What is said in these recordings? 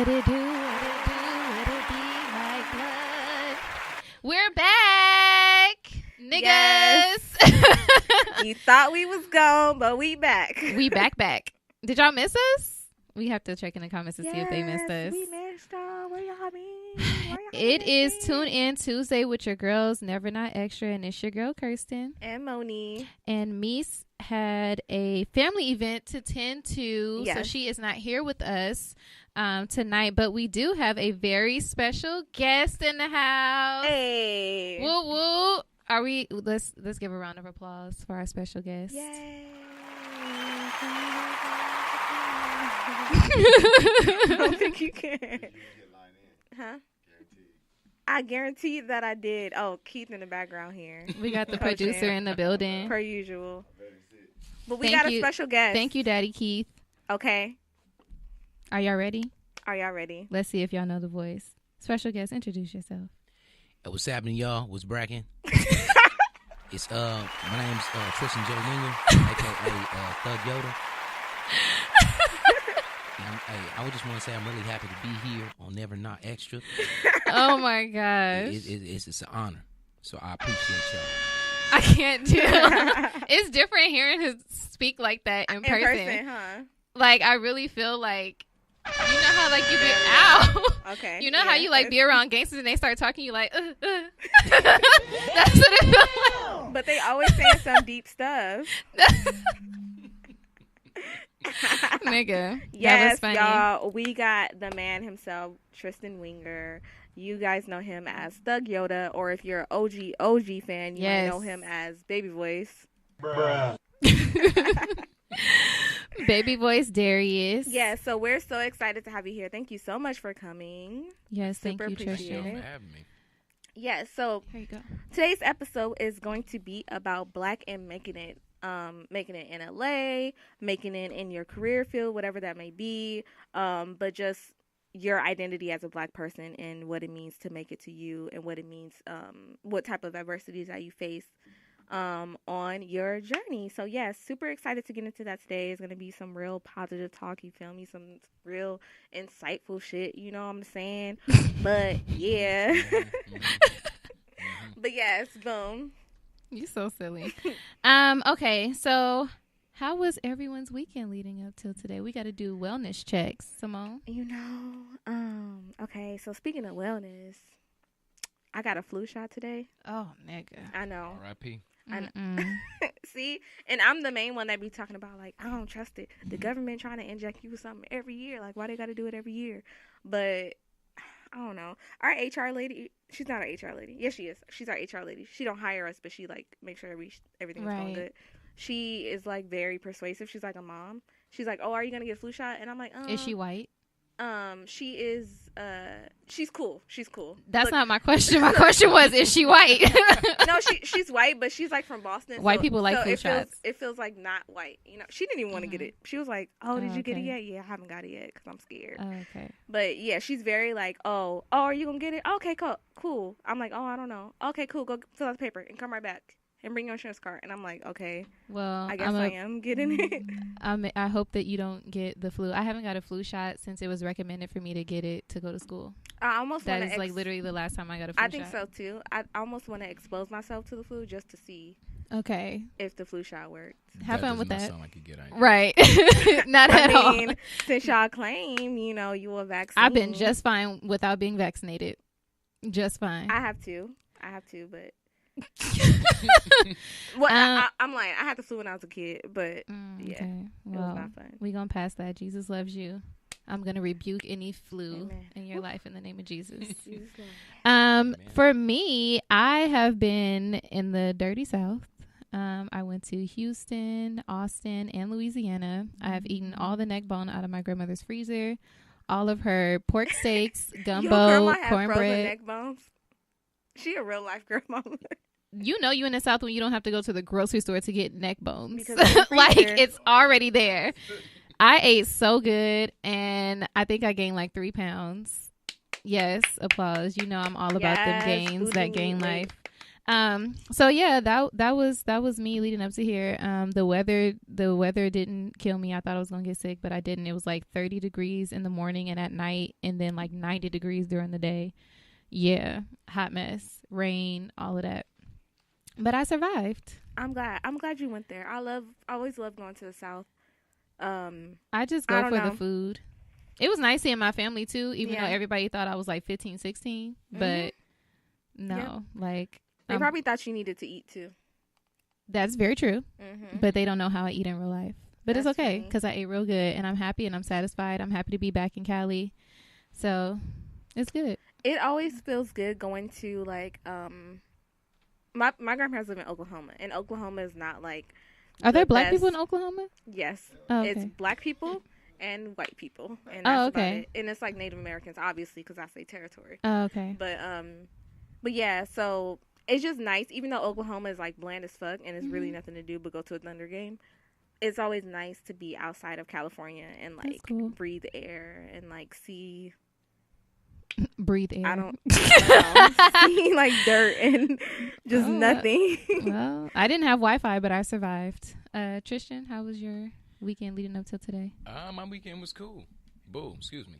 What it do, what it be like blood. We're back, niggas. Yes. You thought we was gone, but we back. We back. Did y'all miss us? We have to check in the comments to see if they missed us. We missed y'all. Where y'all been? It is Tune In Tuesday with your girls, Never Not Extra, and it's your girl, Kirsten. And Moni. And Mies had a family event to tend to, so she is not here with us tonight, but we do have a very special guest in the house. Hey. Woo woo. Are we, let's give a round of applause for our special guest. Yay. I don't think you can. Huh? I guarantee that I did. Oh, Keith in the background here. We got the producer in the building. Per usual. But we got a special guest. Thank you, Daddy Keith. Okay. Are y'all ready? Are y'all ready? Let's see if y'all know the voice. Special guest, introduce yourself. Hey, what's happening, y'all? What's bracking? It's my name's Tristan J. Winger, aka Thug Yoda. Hey, I would just want to say I'm really happy to be here on Never Not Extra. Oh my gosh. It's an honor. So I appreciate y'all. I can't do it. It's different hearing him speak like that in person. In person, huh? Like, I really feel like, you know how, like, you get out. Okay. You know how you, like, be around gangsters and they start talking, you like, That's what it feels like. But they always saying some deep stuff. Nigga. Yes, that was funny. y'all. We got the man himself, Tristan Winger. You guys know him as Thug Yoda, or if you're an OG fan, you might know him as Baby Voice. Bruh. Baby Voice Darius. Yeah, so we're so excited to have you here. Thank you so much for coming. Yes, Super thank you, appreciate Tristan. it. For having me. Yes, so Here you go. today's episode is going to be about Black and making it in LA, making it in your career field, whatever that may be, but just your identity as a Black person and what it means to make it to you, and what it means, what type of adversities that you face on your journey. So yes, super excited to get into that today. It's gonna be some real positive talk, you feel me? Some real insightful shit, you know what I'm saying? But yeah. But yes, boom. You so silly. Okay, so how was everyone's weekend leading up till today? We got to do wellness checks, Simone. You know, okay, so speaking of wellness, I got a flu shot today. Oh, nigga. I know. R.I.P. I know. See, and I'm the main one that be talking about, like, I don't trust it. The government trying to inject you with something every year. Like, why they got to do it every year? But I don't know. Our HR lady, she's not our HR lady. Yes, she is. She's our HR lady. She don't hire us, but she, like, makes sure everything's going good. She is, like, very persuasive. She's like a mom. She's like, oh, are you going to get a flu shot? And I'm like, Is she white? She is, she's cool. She's cool. That's not my question. My question was, is she white? No, she's white, but she's like from Boston. White people like flu shots. It feels like not white. You know, she didn't even want to get it. She was like, oh, did you get it yet? Yeah, I haven't got it yet because I'm scared. Oh, okay. But yeah, she's very like, oh, are you going to get it? Okay, cool. I'm like, oh, I don't know. Okay, cool. Go fill out the paper and come right back. And bring your insurance card. And I'm like, okay, well, I guess I am getting it. I hope that you don't get the flu. I haven't got a flu shot since it was recommended for me to get it to go to school. I almost that is like literally the last time I got a flu shot. I think so too. I almost want to expose myself to the flu just to see. Okay. If the flu shot worked. Have fun with that. Sound like a good idea. Right. Not at all. Since y'all claim, you know, you were vaccinated. I've been just fine without being vaccinated. Just fine. I have to, but. Well, I'm lying. I had the flu when I was a kid, but yeah, okay. Well, it was not fun. We gonna pass that. Jesus loves you. I'm gonna rebuke any flu Amen. in your life in the name of Jesus. Jesus For me, I have been in the dirty South. I went to Houston, Austin, and Louisiana. I have eaten all the neck bone out of my grandmother's freezer, all of her pork steaks, gumbo, cornbread. Neck bones. She a real life grandma. You know you in the South when you don't have to go to the grocery store to get neck bones. Because like, it's already there. I ate so good, and I think I gained like 3 pounds. Yes, applause. You know I'm all about them gains, that gain life. So yeah, that was me leading up to here. The weather didn't kill me. I thought I was gonna get sick, but I didn't. It was like 30 degrees in the morning and at night, and then like 90 degrees during the day. Yeah, hot mess, rain, all of that. But I survived. I'm glad you went there. I always love going to the South. I just go for the food. It was nice seeing my family too, even though everybody thought I was like 15, 16. But no, like they probably thought you needed to eat too. That's very true. But they don't know how I eat in real life. But it's okay because I ate real good and I'm happy and I'm satisfied. I'm happy to be back in Cali. So it's good. It always feels good going to like my grandparents live in Oklahoma, and Oklahoma is not like. Are there black people in Oklahoma? Yes. Oh, okay. It's black people and white people, and that's about it. And it's like Native Americans, obviously, because that's their territory. Oh, okay. But yeah, so it's just nice, even though Oklahoma is like bland as fuck and it's really nothing to do but go to a Thunder game. It's always nice to be outside of California and like breathe air and like see. Breathe air. I don't see like dirt and just nothing. Well, I didn't have Wi-Fi, but I survived. Tristan, how was your weekend leading up till today? My weekend was cool. Boo, excuse me.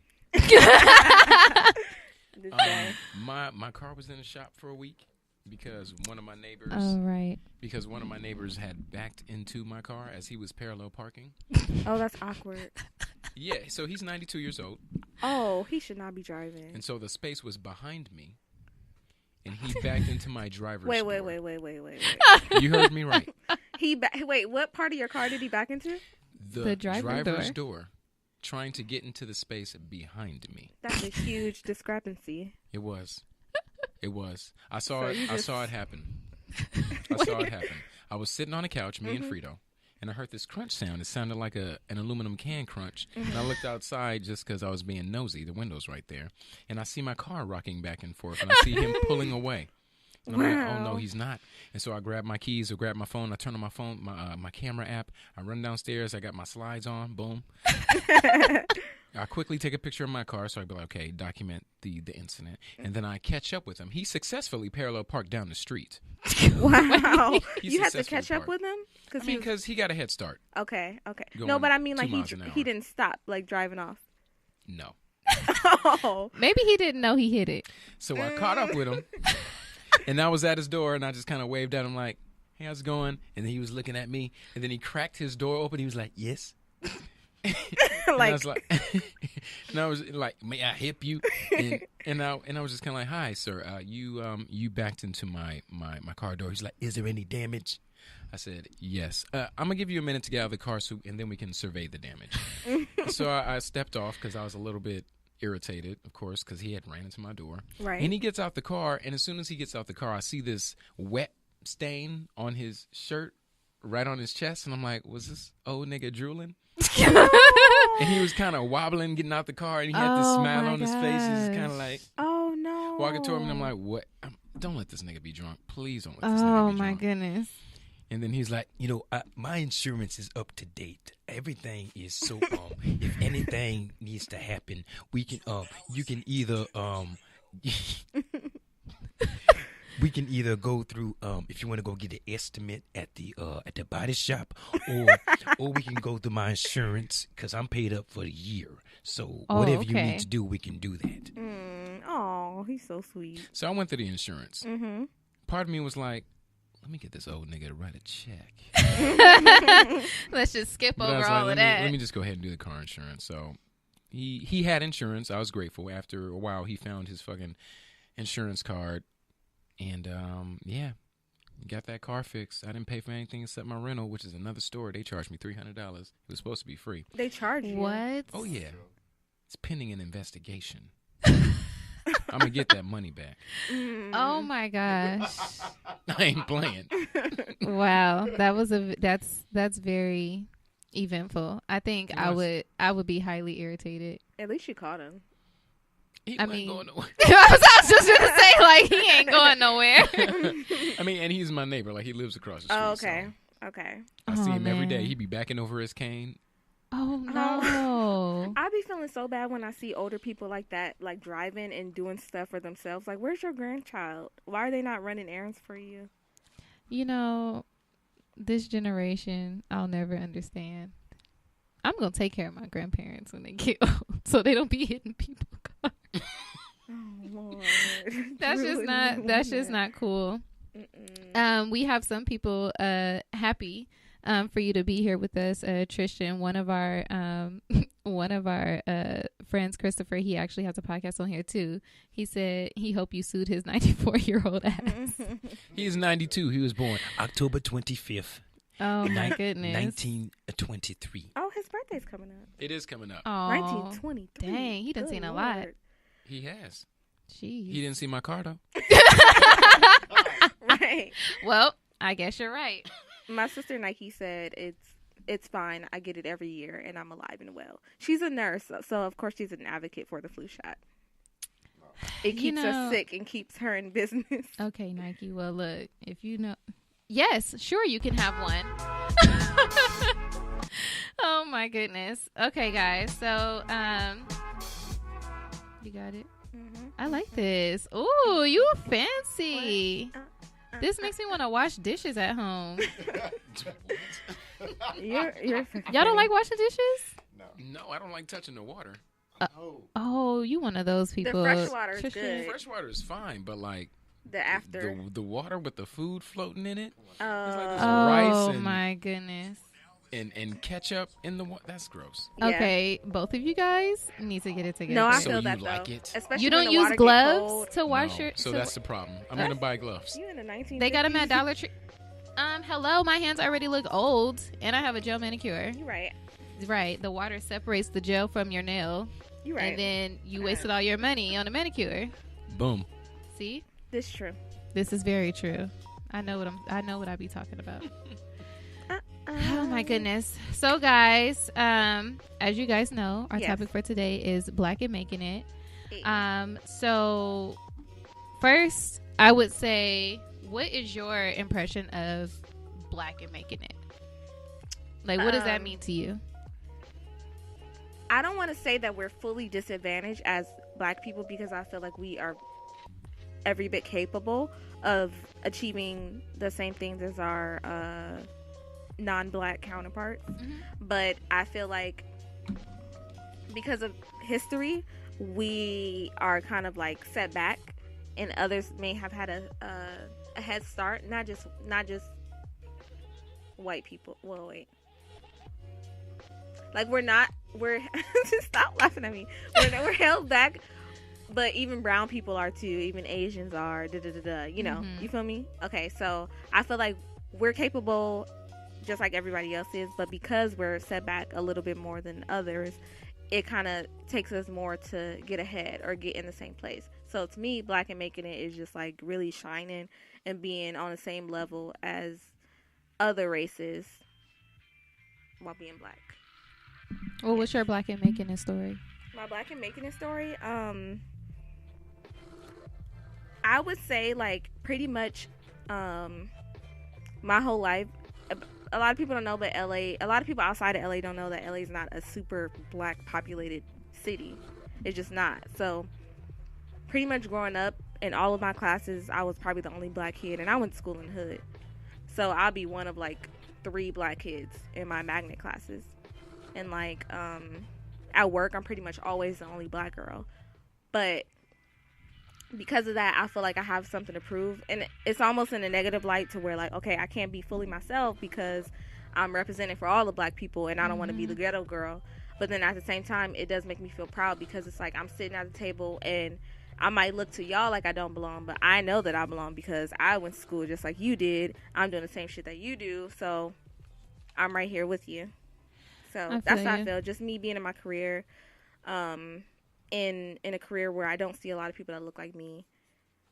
My car was in the shop for a week because one of my neighbors. Oh, right. Because one of my neighbors had backed into my car as he was parallel parking. Oh, that's awkward. Yeah, so he's 92 years old. Oh, he should not be driving. And so the space was behind me, and he backed into my driver's door. Wait. You heard me right. Wait, what part of your car did he back into? The driver's door, trying to get into the space behind me. That's a huge discrepancy. It was. I saw it happen. I saw it happen. I was sitting on a couch, me and Frito. And I heard this crunch sound. It sounded like an aluminum can crunch. And I looked outside just because I was being nosy. The window's right there. And I see my car rocking back and forth. And I see him pulling away. And I'm like, oh, no, he's not. And so I grab my keys or grab my phone. I turn on my phone, my camera app. I run downstairs. I got my slides on. Boom. I quickly take a picture of my car. So I be like, okay, document the incident. And then I catch up with him. He successfully parallel parked down the street. Wow. You had to catch up with him? Because he got a head start. Okay. No, but I mean, like, he didn't stop, like, driving off. No. Oh. Maybe he didn't know he hit it. So I caught up with him, and I was at his door, and I just kind of waved at him like, hey, how's it going? And then he was looking at me, and then he cracked his door open. He was like, yes. And I was like, and I was like, may I help you? And I was just kind of like, hi, sir. You backed into my car door. He's like, is there any damage? I said, yes. I'm going to give you a minute to get out of the car, and then we can survey the damage. So I stepped off because I was a little bit irritated, of course, because he had ran into my door. Right. And he gets out the car, and as soon as he gets out the car, I see this wet stain on his shirt, right on his chest. And I'm like, was this old nigga drooling? And he was kind of wobbling, getting out the car, and he had this smile on his face. He's kind of like, oh, no. Walking toward me, and I'm like, what? Don't let this nigga be drunk. Please don't let this nigga be drunk. Oh, my goodness. And then he's like, my insurance is up to date. Everything is so, if anything needs to happen, we can, you can either, we can either go through, if you want to go get an estimate at the body shop, or we can go through my insurance because I'm paid up for the year. So whatever you need to do, we can do that. Oh, he's so sweet. So I went through the insurance. Mm-hmm. Part of me was like, let me get this old nigga to write a check. Let's just skip over all of that. Let me just go ahead and do the car insurance. So he had insurance. I was grateful. After a while, he found his fucking insurance card. And, got that car fixed. I didn't pay for anything except my rental, which is another store. They charged me $300. It was supposed to be free. They charge you? What? Oh, yeah. It's pending an investigation. I'm going to get that money back. Oh, my gosh. I ain't playing. Wow. That's very eventful. I think I would be highly irritated. At least you caught him. He wasn't going nowhere. I was just going to say, like, he ain't going nowhere. I mean, and he's my neighbor. Like, he lives across the street. Oh, okay. So I see him every day. He be backing over his cane. Oh no. I be feeling so bad when I see older people like that, like driving and doing stuff for themselves. Like, where's your grandchild? Why are they not running errands for you? You know, this generation, I'll never understand. I'm gonna take care of my grandparents when they get old, so they don't be hitting people. Oh Lord, That's just not cool. We have some people happy for you to be here with us. Tristan, one of our friends, Christopher, he actually has a podcast on here too. He said he hoped you sued his 94-year-old ass. He's 92. He was born October 25th. Oh my goodness. 1923. Oh, his birthday's coming up. It is coming up. 1923. Dang, he done seen a lot. He has. Jeez. He didn't see my car though. Right. Well, I guess you're right. My sister Nike said it's fine. I get it every year, and I'm alive and well. She's a nurse, so of course she's an advocate for the flu shot. It keeps us sick and keeps her in business. Okay, Nike. Well, look, if you know, yes, sure, you can have one. Oh my goodness. Okay, guys. So, you got it. Mm-hmm. I like this. Ooh, you fancy. This makes me want to wash dishes at home. Y'all don't like washing dishes? No, I don't like touching the water. Oh, you one of those people. The fresh water is good. Fresh water is fine, but like the water with the food floating in it. It's like this rice and, my goodness. And ketchup in the water. That's gross. Yeah. Okay, both of you guys need to get it together. No, I so feel you that like though. it? Especially you don't use gloves to wash your. So that's the problem. I'm gonna buy gloves. You in the 1950s? They got them at Dollar Tree. Hello, my hands already look old, and I have a gel manicure. You right. Right, the water separates the gel from your nail. You right. And then you wasted all your money on a manicure. Boom. See? This is true. This is very true. I know what I be talking about. Oh my goodness. So guys, as you guys know, our topic for today is Black and Making It. So first, I would say, what is your impression of Black and Making It? Like, what does that mean to you? I don't want to say that we're fully disadvantaged as Black people, because I feel like we are every bit capable of achieving the same things as our non-Black counterparts. Mm-hmm. But I feel like because of history, we are kind of like set back, and others may have had a head start. Not just white people. Well, wait. Like we're stop laughing at me. We're held back, but even brown people are too. Even Asians are. You know, You feel me? Okay, so I feel like we're capable, just like everybody else is. But because we're set back a little bit more than others, it kind of takes us more to get ahead or get in the same place. So to me, Black and Making It is just like really shining and being on the same level as other races while being Black. Well, what's your Black and Making It story? My Black and Making It story? I would say like pretty much my whole life. A lot of people don't know, but a lot of people outside of LA don't know that LA is not a super Black populated city. It's just not. So pretty much growing up in all of my classes, I was probably the only Black kid, and I went to school in the hood. So I'll be one of like 3 Black kids in my magnet classes. And like at work, I'm pretty much always the only Black girl. But because of that, I feel like I have something to prove. And it's almost in a negative light to where like, okay, I can't be fully myself because I'm representing for all the Black people, and I don't want to be the ghetto girl. But then at the same time, it does make me feel proud, because it's like I'm sitting at the table and I might look to y'all like I don't belong, but I know that I belong because I went to school just like you did. I'm doing the same shit that you do. So I'm right here with you. So that's how I feel. Just me being in my career, in a career where I don't see a lot of people that look like me,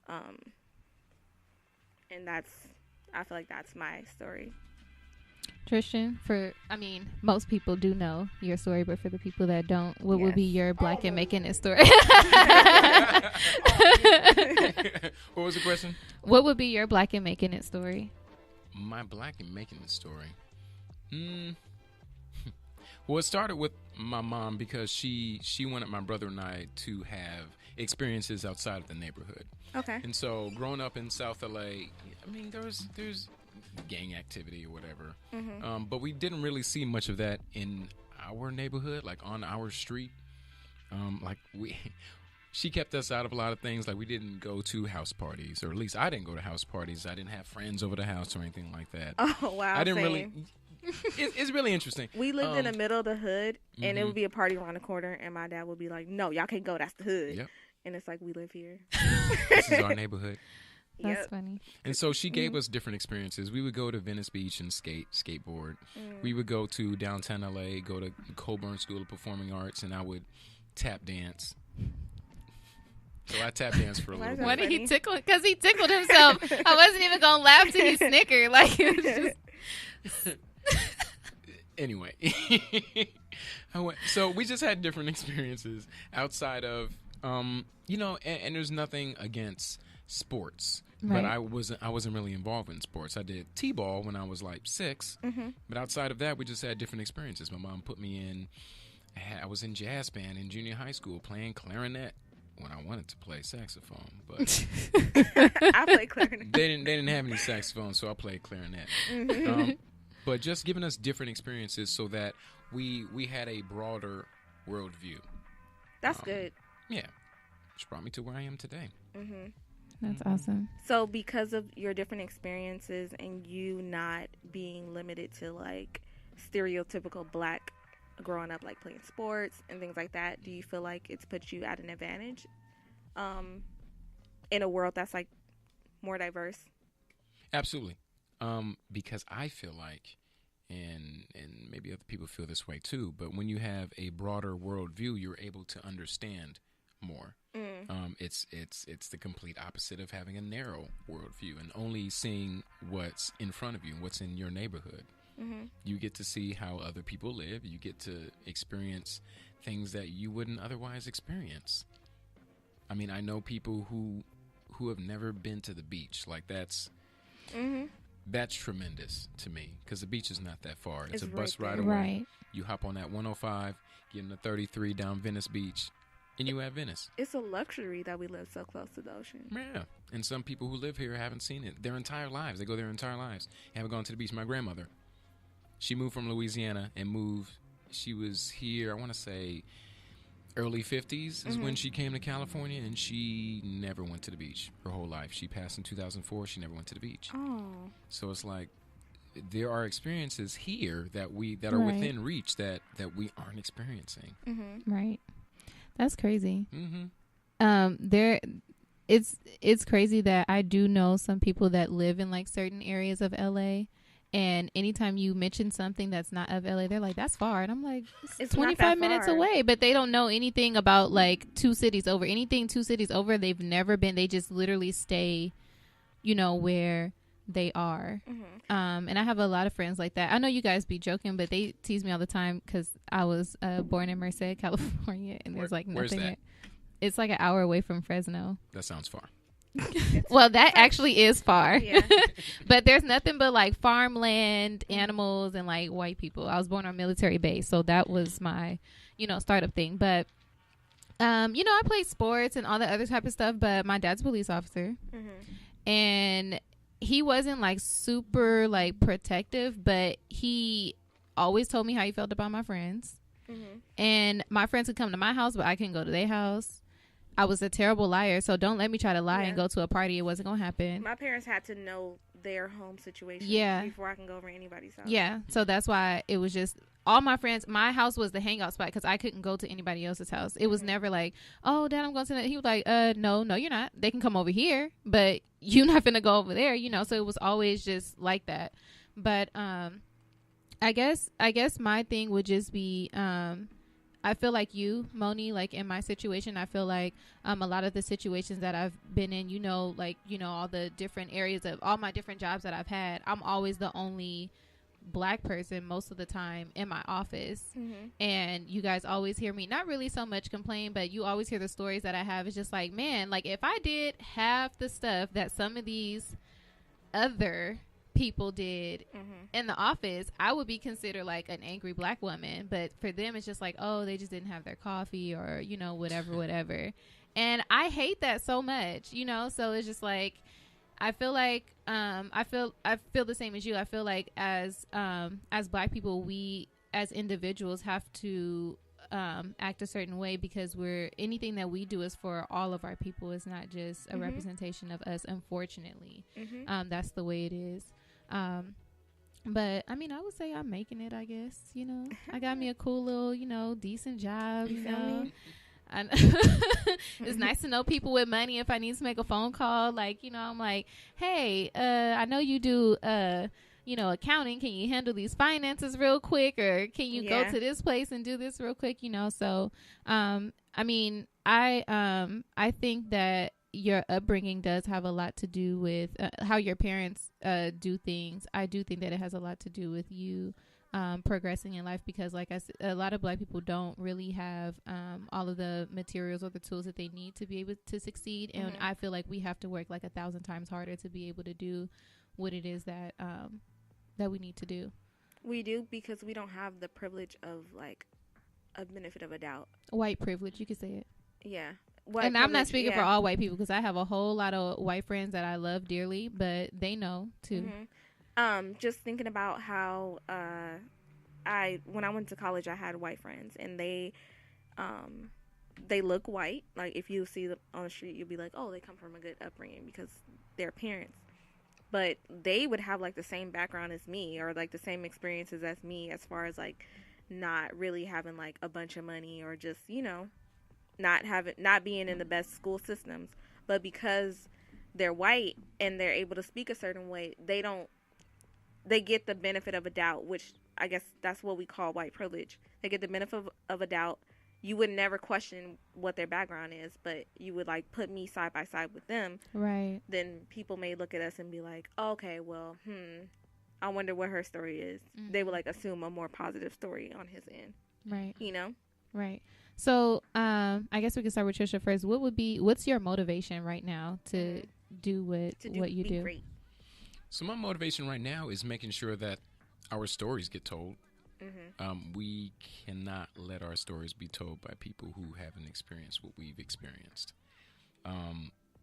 and I feel like that's my story. Tristan, most people do know your story, but for the people that don't, what would be your Black and Making It story? What was the question? What would be your Black and Making It story? My Black and Making It story. Well, it started with my mom because she wanted my brother and I to have experiences outside of the neighborhood. Okay. And so, growing up in South LA, I mean, there's gang activity or whatever, but we didn't really see much of that in our neighborhood, like on our street. She kept us out of a lot of things. Like, we didn't go to house parties, or at least I didn't go to house parties. I didn't have friends over the house or anything like that. Oh, wow. I didn't really. It's really interesting. We lived in the middle of the hood, and it would be a party around the corner, and my dad would be like, "No, y'all can't go. That's the hood." Yep. And it's like, we live here. This is our neighborhood. That's funny. And so she gave us different experiences. We would go to Venice Beach and skateboard. We would go to downtown LA, go to Coburn School of Performing Arts, and I would tap dance. So I tap danced for a little bit. Why did he tickle? Because he tickled himself. I wasn't even going to laugh till he snickered. Like, it was just... Anyway, so we just had different experiences outside of, and there's nothing against sports, right. But I wasn't really involved in sports. I did t-ball when I was like 6, but outside of that, we just had different experiences. My mom put me in. I was in jazz band in junior high school playing clarinet when I wanted to play saxophone, but I played clarinet. They didn't have any saxophone, so I played clarinet. But just giving us different experiences so that we had a broader worldview. That's good. Yeah, which brought me to where I am today. That's awesome. So because of your different experiences and you not being limited to like stereotypical Black growing up, like playing sports and things like that, do you feel like it's put you at an advantage in a world that's like more diverse? Absolutely. Because I feel like, and maybe other people feel this way too, but when you have a broader worldview, you're able to understand more. It's the complete opposite of having a narrow worldview and only seeing what's in front of you, what's in your neighborhood. You get to see how other people live. You get to experience things that you wouldn't otherwise experience. I mean, I know people who have never been to the beach. Like, that's tremendous to me because the beach is not that far. It's a bus ride away. Right. You hop on that 105, get in the 33 down Venice Beach, and you at Venice. It's a luxury that we live so close to the ocean. Yeah. And some people who live here haven't seen it their entire lives. They go their entire lives. Haven't gone to the beach. My grandmother, she moved from Louisiana and she was here, I want to say, early 50s is when she came to California, and she never went to the beach her whole life. She passed in 2004. She never went to the beach. Oh. So it's like there are experiences here that are within reach that we aren't experiencing. Right. That's crazy. It's crazy that I do know some people that live in like certain areas of LA. And anytime you mention something that's not of LA, they're like, that's far. And I'm like, it's 25 minutes away. But they don't know anything about like 2 cities over. Anything 2 cities over, they've never been. They just literally stay, where they are. And I have a lot of friends like that. I know you guys be joking, but they tease me all the time because I was born in Merced, California. And there's like nothing there. It's like an hour away from Fresno. That sounds far. Well, that actually is far. Yeah. But there's nothing but like farmland, animals, and like white people. I was born on a military base, so that was my startup thing. But I played sports and all that other type of stuff, but my dad's a police officer. And he wasn't like super like protective, but he always told me how he felt about my friends. And my friends could come to my house, but I couldn't go to their house. I was a terrible liar, so don't let me try to lie and go to a party. It wasn't going to happen. My parents had to know their home situation before I can go over anybody's house. Yeah, so that's why it was just all my friends. My house was the hangout spot because I couldn't go to anybody else's house. It was never like, oh, Dad, I'm going to that. He was like, no, you're not. They can come over here, but you're not going to go over there, So it was always just like that. But I guess my thing would just be I feel like you, Moni, like in my situation, I feel like a lot of the situations that I've been in, all the different areas of all my different jobs that I've had, I'm always the only Black person most of the time in my office. And you guys always hear me, not really so much complain, but you always hear the stories that I have. It's just like, man, like if I did half the stuff that some of these other people did in the office, I would be considered like an angry black woman. But for them, it's just like, oh, they just didn't have their coffee or, you know, whatever. And I hate that so much, you know? So it's just like, I feel like, I feel the same as you. I feel like as black people, we as individuals have to act a certain way, because anything that we do is for all of our people. It's not just a representation of us, unfortunately. That's the way it is. But I mean, I would say I'm making it, I guess, you know. I got me a cool little, you know, decent job, you know. It's nice to know people with money. If I need to make a phone call, like, you know, I'm like, hey, I know you do you know, accounting, can you handle these finances real quick, or can you go to this place and do this real quick, you know? So I mean, I think that your upbringing does have a lot to do with how your parents do things. I do think that it has a lot to do with you progressing in life, because like I said, a lot of black people don't really have all of the materials or the tools that they need to be able to succeed. And I feel like we have to work like 1,000 times harder to be able to do what it is that that we need to do. We do, because we don't have the privilege of like a benefit of a doubt. White privilege, you could say it. Yeah. And I'm not speaking for all white people, because I have a whole lot of white friends that I love dearly, but they know too. Just thinking about how when I went to college, I had white friends, and they look white. Like if you see them on the street, you'll be like, oh, they come from a good upbringing because their parents. But they would have like the same background as me, or like the same experiences as me, as far as like not really having like a bunch of money, or just, you know, not being in the best school systems. But because they're white and they're able to speak a certain way, they get the benefit of a doubt, which I guess that's what we call white privilege. They get the benefit of a doubt. You would never question what their background is, but you would like put me side by side with them. Right. Then people may look at us and be like, oh, okay, well, I wonder what her story is. They would like assume a more positive story on his end. Right. You know? Right. So I guess we can start with Trisha first. What's your motivation right now to do what you do? Great. So my motivation right now is making sure that our stories get told. We cannot let our stories be told by people who haven't experienced what we've experienced.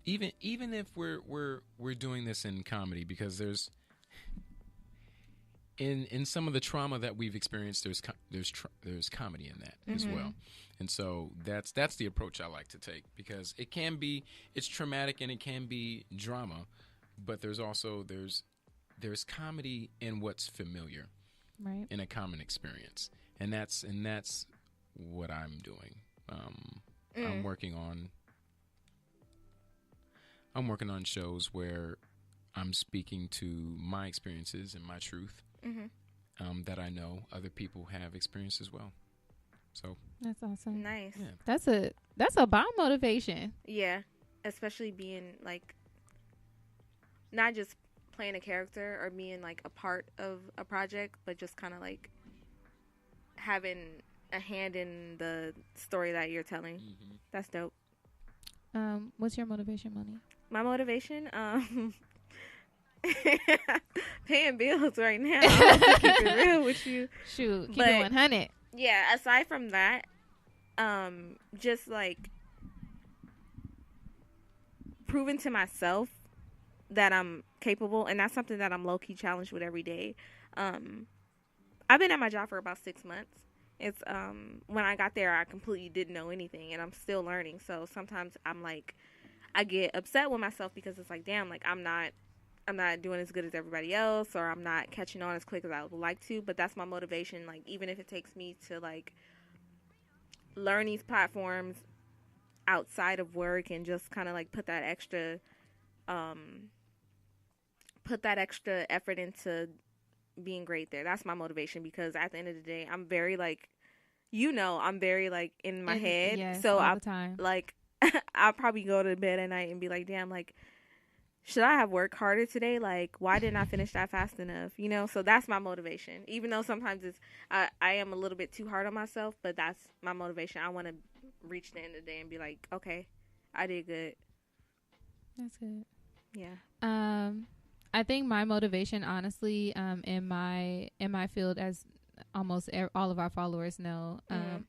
Even if we're doing this in comedy, because there's in some of the trauma that we've experienced, there's comedy in that as well. And so that's the approach I like to take, because it's traumatic and it can be drama, but there's comedy in what's familiar. Right. In a common experience, and that's what I'm doing. I'm working on shows where I'm speaking to my experiences and my truth, that I know other people have experienced as well. So that's awesome. Nice. Yeah. That's a bomb motivation. Yeah, especially being like not just playing a character or being like a part of a project, but just kind of like having a hand in the story that you're telling. That's dope. What's your motivation, Moni? My motivation, paying bills right now. To keep it real with you. Shoot, keep it 100. Yeah, aside from that, just like proving to myself that I'm capable, and that's something that I'm low-key challenged with every day. I've been at my job for about 6 months. It's when I got there, I completely didn't know anything, and I'm still learning. So sometimes I'm like, I get upset with myself, because it's like, damn, like I'm not doing as good as everybody else, or I'm not catching on as quick as I would like to. But that's my motivation. Like, even if it takes me to like learn these platforms outside of work, and just kind of like put that extra effort into being great there. That's my motivation, because at the end of the day, I'm very like, I'm very like in my head. Yes, so all the time. Like, I'll probably go to bed at night and be like, damn, like, should I have worked harder today? Like, why didn't I finish that fast enough? So that's my motivation. Even though sometimes I am a little bit too hard on myself, but that's my motivation. I want to reach the end of the day and be like, okay, I did good. That's good. Yeah. I think my motivation, honestly, in my field, as almost all of our followers know,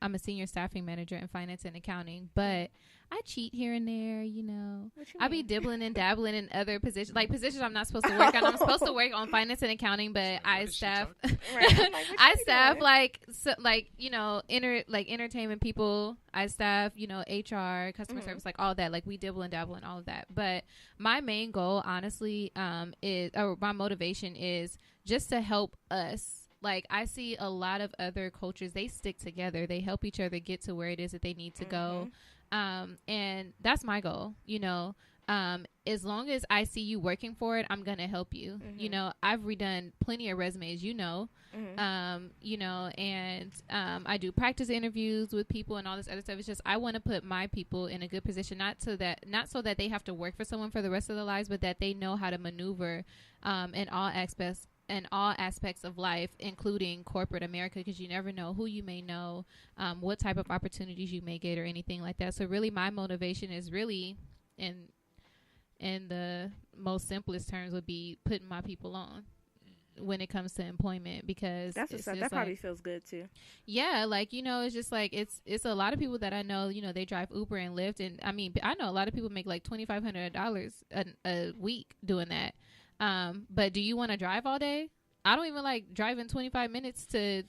I'm a senior staffing manager in finance and accounting, but I cheat here and there, you know. I be dibbling and dabbling in other positions, like positions I'm not supposed to work on. I'm supposed to work on finance and accounting, but I staff, I staff you know, entertainment people. I staff, you know, HR, customer service, like all that. Like we dibble and dabble in all of that. But my main goal, honestly, my motivation is just to help us. Like I see a lot of other cultures, they stick together. They help each other get to where it is that they need to go. And that's my goal, you know. As long as I see you working for it, I'm gonna help you. You know, I've redone plenty of resumes, you know. You know, and I do practice interviews with people and all this other stuff. It's just I want to put my people in a good position, not so that they have to work for someone for the rest of their lives, but that they know how to maneuver in all aspects of life, including corporate America, because you never know who you may know, what type of opportunities you may get or anything like that. So really my motivation is really in the most simplest terms would be putting my people on when it comes to employment, because that's what's up. That probably feels good too. Yeah, like, you know, it's just like it's a lot of people that I know, you know, they drive Uber and Lyft, and I mean I know a lot of people make like $2,500 a week doing that. But do you want to drive all day? I don't even like driving 25 minutes to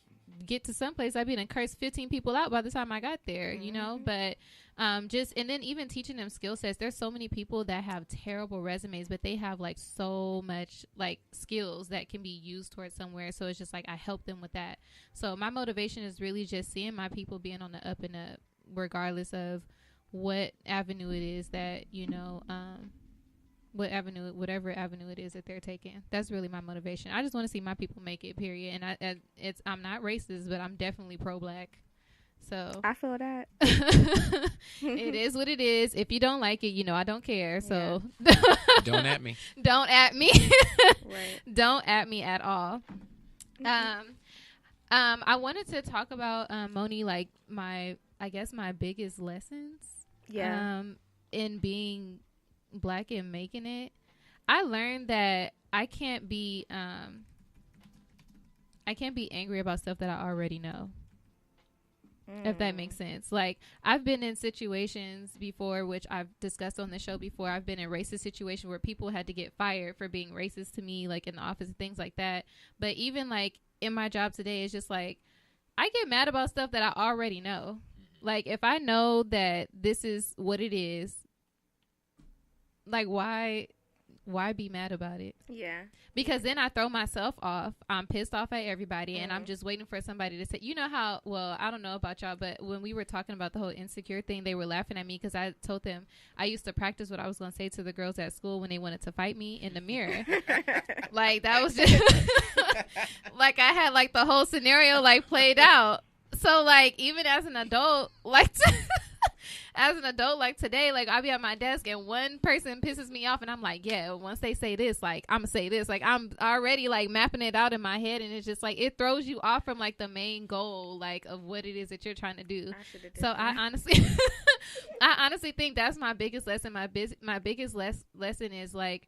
get to someplace. I've been and cursed 15 people out by the time I got there, you know, but, and then even teaching them skill sets. There's so many people that have terrible resumes, but they have like so much like skills that can be used towards somewhere. So it's just like, I help them with that. So my motivation is really just seeing my people being on the up and up, regardless of what avenue it is that, you know, whatever avenue it is that they're taking. That's really my motivation. I just want to see my people make it, period. And I'm not racist, but I'm definitely pro-black. So I feel that. It is what it is. If you don't like it, you know I don't care. So don't at me. Don't at me. Right. Don't at me at all. I wanted to talk about Moni, like my biggest lessons. Yeah. In being Black and making it. I learned that I can't be angry about stuff that I already know. If that makes sense. Like, I've been in situations before, which I've discussed on the show before. I've been in racist situations where people had to get fired for being racist to me, like in the office and things like that. But even like in my job today, it's just like I get mad about stuff that I already know. Like, if I know that this is what it is, like, why be mad about it? Yeah. Because then I throw myself off. I'm pissed off at everybody, and I'm just waiting for somebody to say, you know how, well, I don't know about y'all, but when we were talking about the whole insecure thing, they were laughing at me because I told them I used to practice what I was going to say to the girls at school when they wanted to fight me in the mirror. Like, that was just, like, I had, like, the whole scenario, like, played out. So, like, even as an adult, like, like today, like I'll be at my desk and one person pisses me off and I'm like, yeah, once they say this, like I'm gonna say this. Like I'm already like mapping it out in my head, and it's just like it throws you off from like the main goal, like of what it is that you're trying to do. So I honestly think that's my biggest lesson. My biggest lesson is like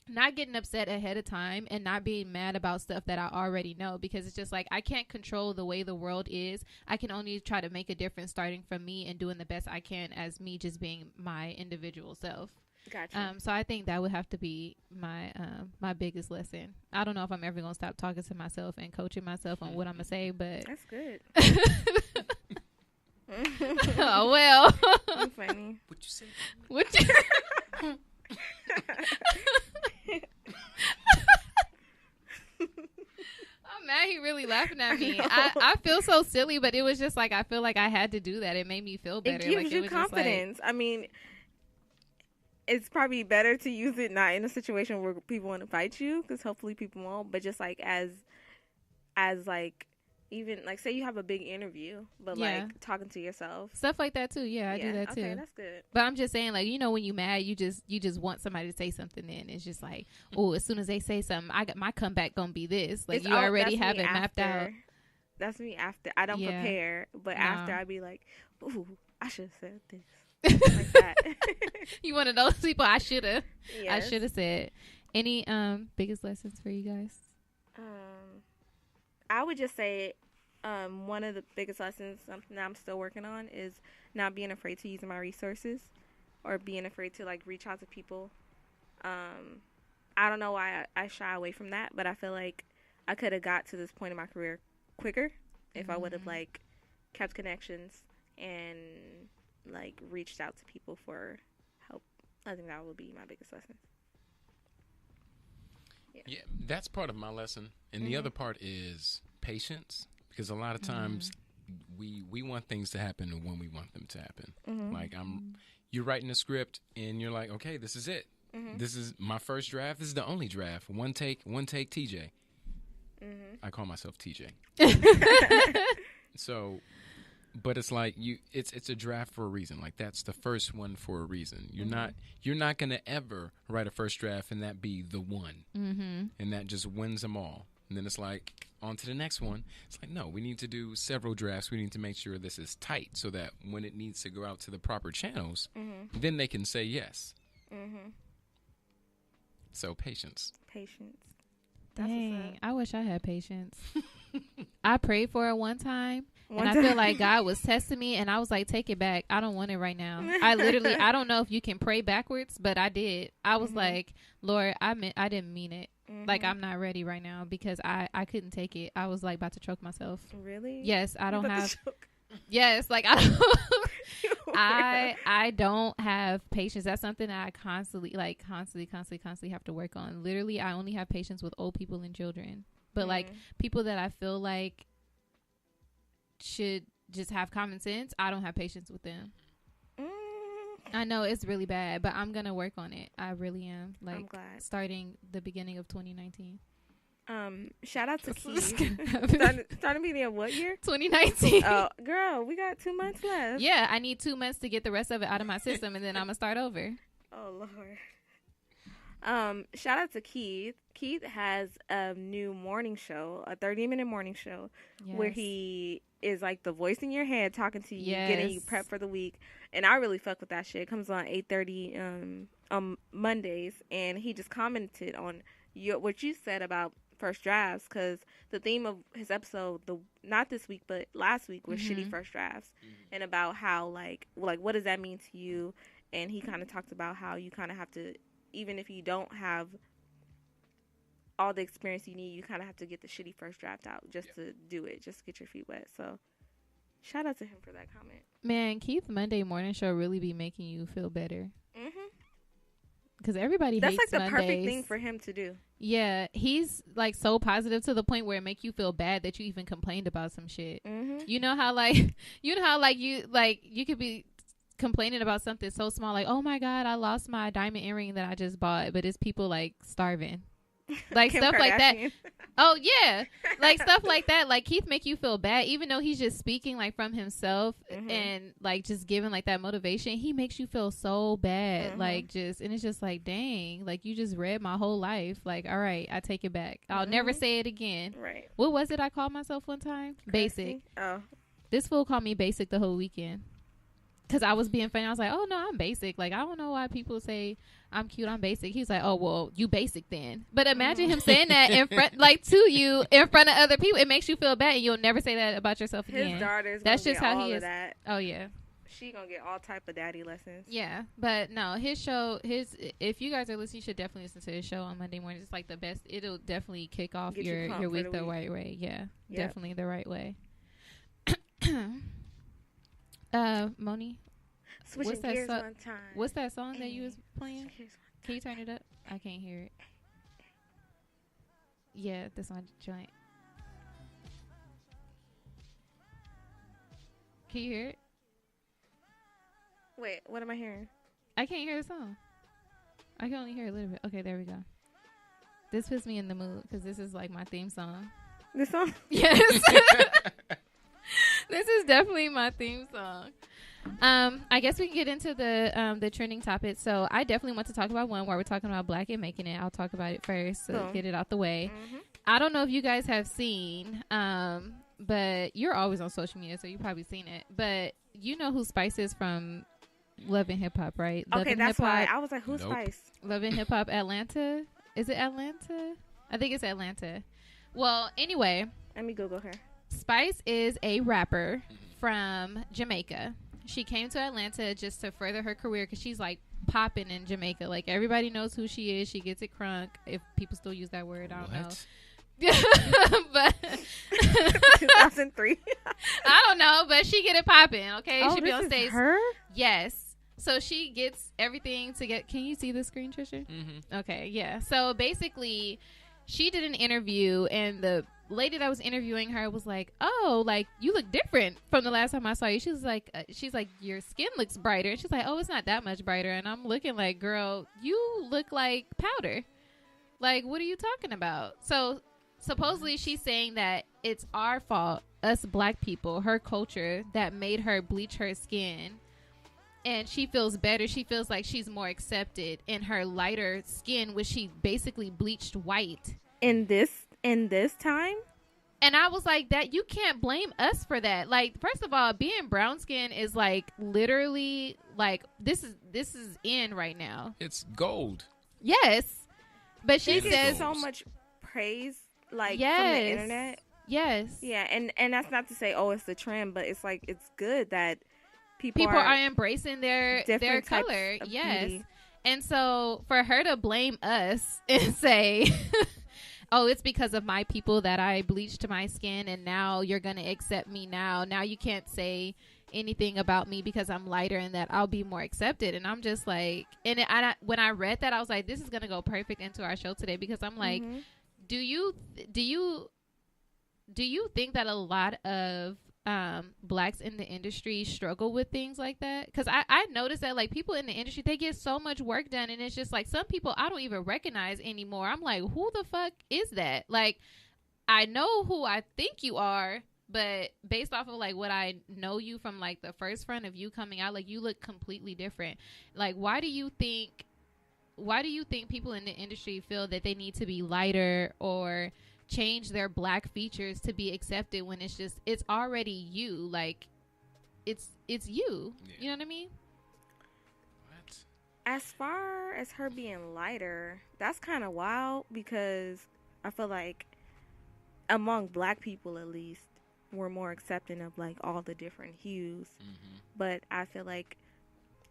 not getting upset ahead of time and not being mad about stuff that I already know, because it's just like I can't control the way the world is. I can only try to make a difference starting from me and doing the best I can as me, just being my individual self. Gotcha. So I think that would have to be my my biggest lesson. I don't know if I'm ever gonna stop talking to myself and coaching myself on what I'm gonna say, but that's good. Oh well. You're funny. What you say? What you I'm mad he really laughing at me. I feel so silly, but it was just like I feel like I had to do that. It made me feel better. It gives like, you confidence. Like, I mean, it's probably better to use it not in a situation where people want to fight you, because hopefully people won't, but just like as like, even like say you have a big interview, but like talking to yourself, stuff like that too. I do that too. Okay, that's good. But I'm just saying, like, you know, when you mad, you just want somebody to say something. Then it's just like, oh, as soon as they say something, I got my comeback gonna be this. Like, you already have it mapped out. That's me after. I don't prepare, but after I be like, ooh, I should have said this. Like that. You one of those people. I should have. Yes. I should have said. Any biggest lessons for you guys? I would just say one of the biggest lessons, something that I'm still working on, is not being afraid to use my resources or being afraid to like reach out to people. I don't know why I shy away from that, but I feel like I could have got to this point in my career quicker if I would have like kept connections and like reached out to people for help. I think that would be my biggest lesson. Yeah, that's part of my lesson. And the other part is patience, because a lot of times we want things to happen when we want them to happen. Like you're writing a script and you're like, okay, this is it. This is my first draft. This is the only draft. One take, TJ. I call myself TJ. So, but it's like it's a draft for a reason. Like that's the first one for a reason. You're not gonna ever write a first draft and that be the one, and that just wins them all. And then it's like on to the next one. It's like no, we need to do several drafts. We need to make sure this is tight so that when it needs to go out to the proper channels, then they can say yes. So patience. Dang, I wish I had patience. I prayed for it one time. And I feel like God was testing me, and I was like, take it back. I don't want it right now. I don't know if you can pray backwards, but I did. I was like, Lord, I didn't mean it. Like, I'm not ready right now because I couldn't take it. I was like about to choke myself. Really? Yes, I don't have. Yes, like I don't. I don't have patience. That's something that I constantly have to work on. Literally, I only have patience with old people and children. But like people that I feel like should just have common sense, I don't have patience with them. I know it's really bad, but I'm gonna work on it. I really am. Like, I'm glad. Starting the beginning of 2019. Shout out to Keith. Starting beginning of what year? 2019. Oh, girl, we got 2 months left. Yeah, I need 2 months to get the rest of it out of my system, and then I'm gonna start over. Oh Lord. Shout out to Keith. Keith has a new morning show, a 30-minute morning show, where he is like the voice in your head talking to you, getting you prepped for the week. And I really fuck with that shit. It comes on 8:30 on Mondays, and he just commented on what you said about first drafts, because the theme of his episode, not this week but last week, was shitty first drafts, and about how like what does that mean to you? And he kind of talked about how you kind of have to, even if you don't have all the experience you need, you kind of have to get the shitty first draft out just to do it, just to get your feet wet. So shout out to him for that comment. Man, Keith's Monday morning show really be making you feel better. Because everybody hates Mondays. That's like the perfect thing for him to do. Yeah, he's like so positive to the point where it make you feel bad that you even complained about some shit. You know how you could be complaining about something so small, like, oh my God, I lost my diamond earring that I just bought, but it's people like starving. Like stuff like that. Oh yeah, like stuff like that. Like Keith make you feel bad, even though he's just speaking like from himself and like just giving like that motivation. He makes you feel so bad, and it's just like, dang, like you just read my whole life. Like, all right, I take it back. I'll never say it again. Right? What was it I called myself one time? Basic. Oh, this fool called me basic the whole weekend. Because I was being funny. I was like, oh, no, I'm basic. Like, I don't know why people say I'm cute, I'm basic. He's like, oh, well, you basic then. But imagine him saying that in front, like, to you in front of other people. It makes you feel bad, and you'll never say that about yourself again. His daughter's That's just how he is. That. Oh, yeah. She gonna get all type of daddy lessons. Yeah, but no, his show, if you guys are listening, you should definitely listen to his show on Monday morning. It's like the best. It'll definitely kick off your week the right way. Yeah, definitely the right way. Moni? Switching gears one time. What's that song that you was playing? Can you turn it up? I can't hear it. Yeah, this one joint. Can you hear it? Wait, what am I hearing? I can't hear the song. I can only hear a little bit. Okay, there we go. This puts me in the mood because this is like my theme song. This song? Yes. This is definitely my theme song. I guess we can get into the trending topics. So I definitely want to talk about one where we're talking about Black and making it. I'll talk about it first to get it out the way. I don't know if you guys have seen, but you're always on social media, so you've probably seen it. But you know who Spice is from Love and Hip Hop, right? Okay, that's why I was like, who's Spice? Love and Hip Hop Atlanta. Is it Atlanta? I think it's Atlanta. Well, anyway. Let me Google her. Spice is a rapper from Jamaica. She came to Atlanta just to further her career because she's like popping in Jamaica. Like everybody knows who she is. She gets it crunk. If people still use that word, I don't know. But 2003. I don't know, but she get it popping. Okay, Oh, she be this on is stage. her? Yes. So she gets everything to get. Can you see the screen, Trisha? Mm-hmm. Okay, yeah. So basically, she did an interview, and the lady that was interviewing her was like, "Oh, like you look different from the last time I saw you." She's like, "Your skin looks brighter." And she's like, "Oh, it's not that much brighter." And I'm looking like, "Girl, you look like powder. Like, what are you talking about?" So supposedly, she's saying that it's our fault, us black people, her culture, that made her bleach her skin. And she feels better. She feels like she's more accepted in her lighter skin, which she basically bleached white. In this time? And I was like, that you can't blame us for that. Like, first of all, being brown skin is like literally like this is in right now. It's gold. Yes. But she They says get so much praise like yes. from the internet. Yes. Yeah, and that's not to say it's the trend, but it's like it's good that people are embracing their different types color. of Yes. beauty. And so for her to blame us and say, "Oh, it's because of my people that I bleached my skin and now you're going to accept me now. Now you can't say anything about me because I'm lighter and that I'll be more accepted." And I'm just like, when I read that, I was like, this is going to go perfect into our show today because I'm like, do you think that a lot of blacks in the industry struggle with things like that? Because I noticed that like people in the industry, they get so much work done and it's just like some people I don't even recognize anymore. I'm like, who the fuck is that? Like, I know who I think you are, but based off of like what I know you from like the first front of you coming out, like you look completely different. Like, why do you think people in the industry feel that they need to be lighter or change their black features to be accepted when it's already you? Like it's you. Yeah. You know what I mean? What? As far as her being lighter, that's kind of wild because I feel like among black people at least, we're more accepting of like all the different hues. But I feel like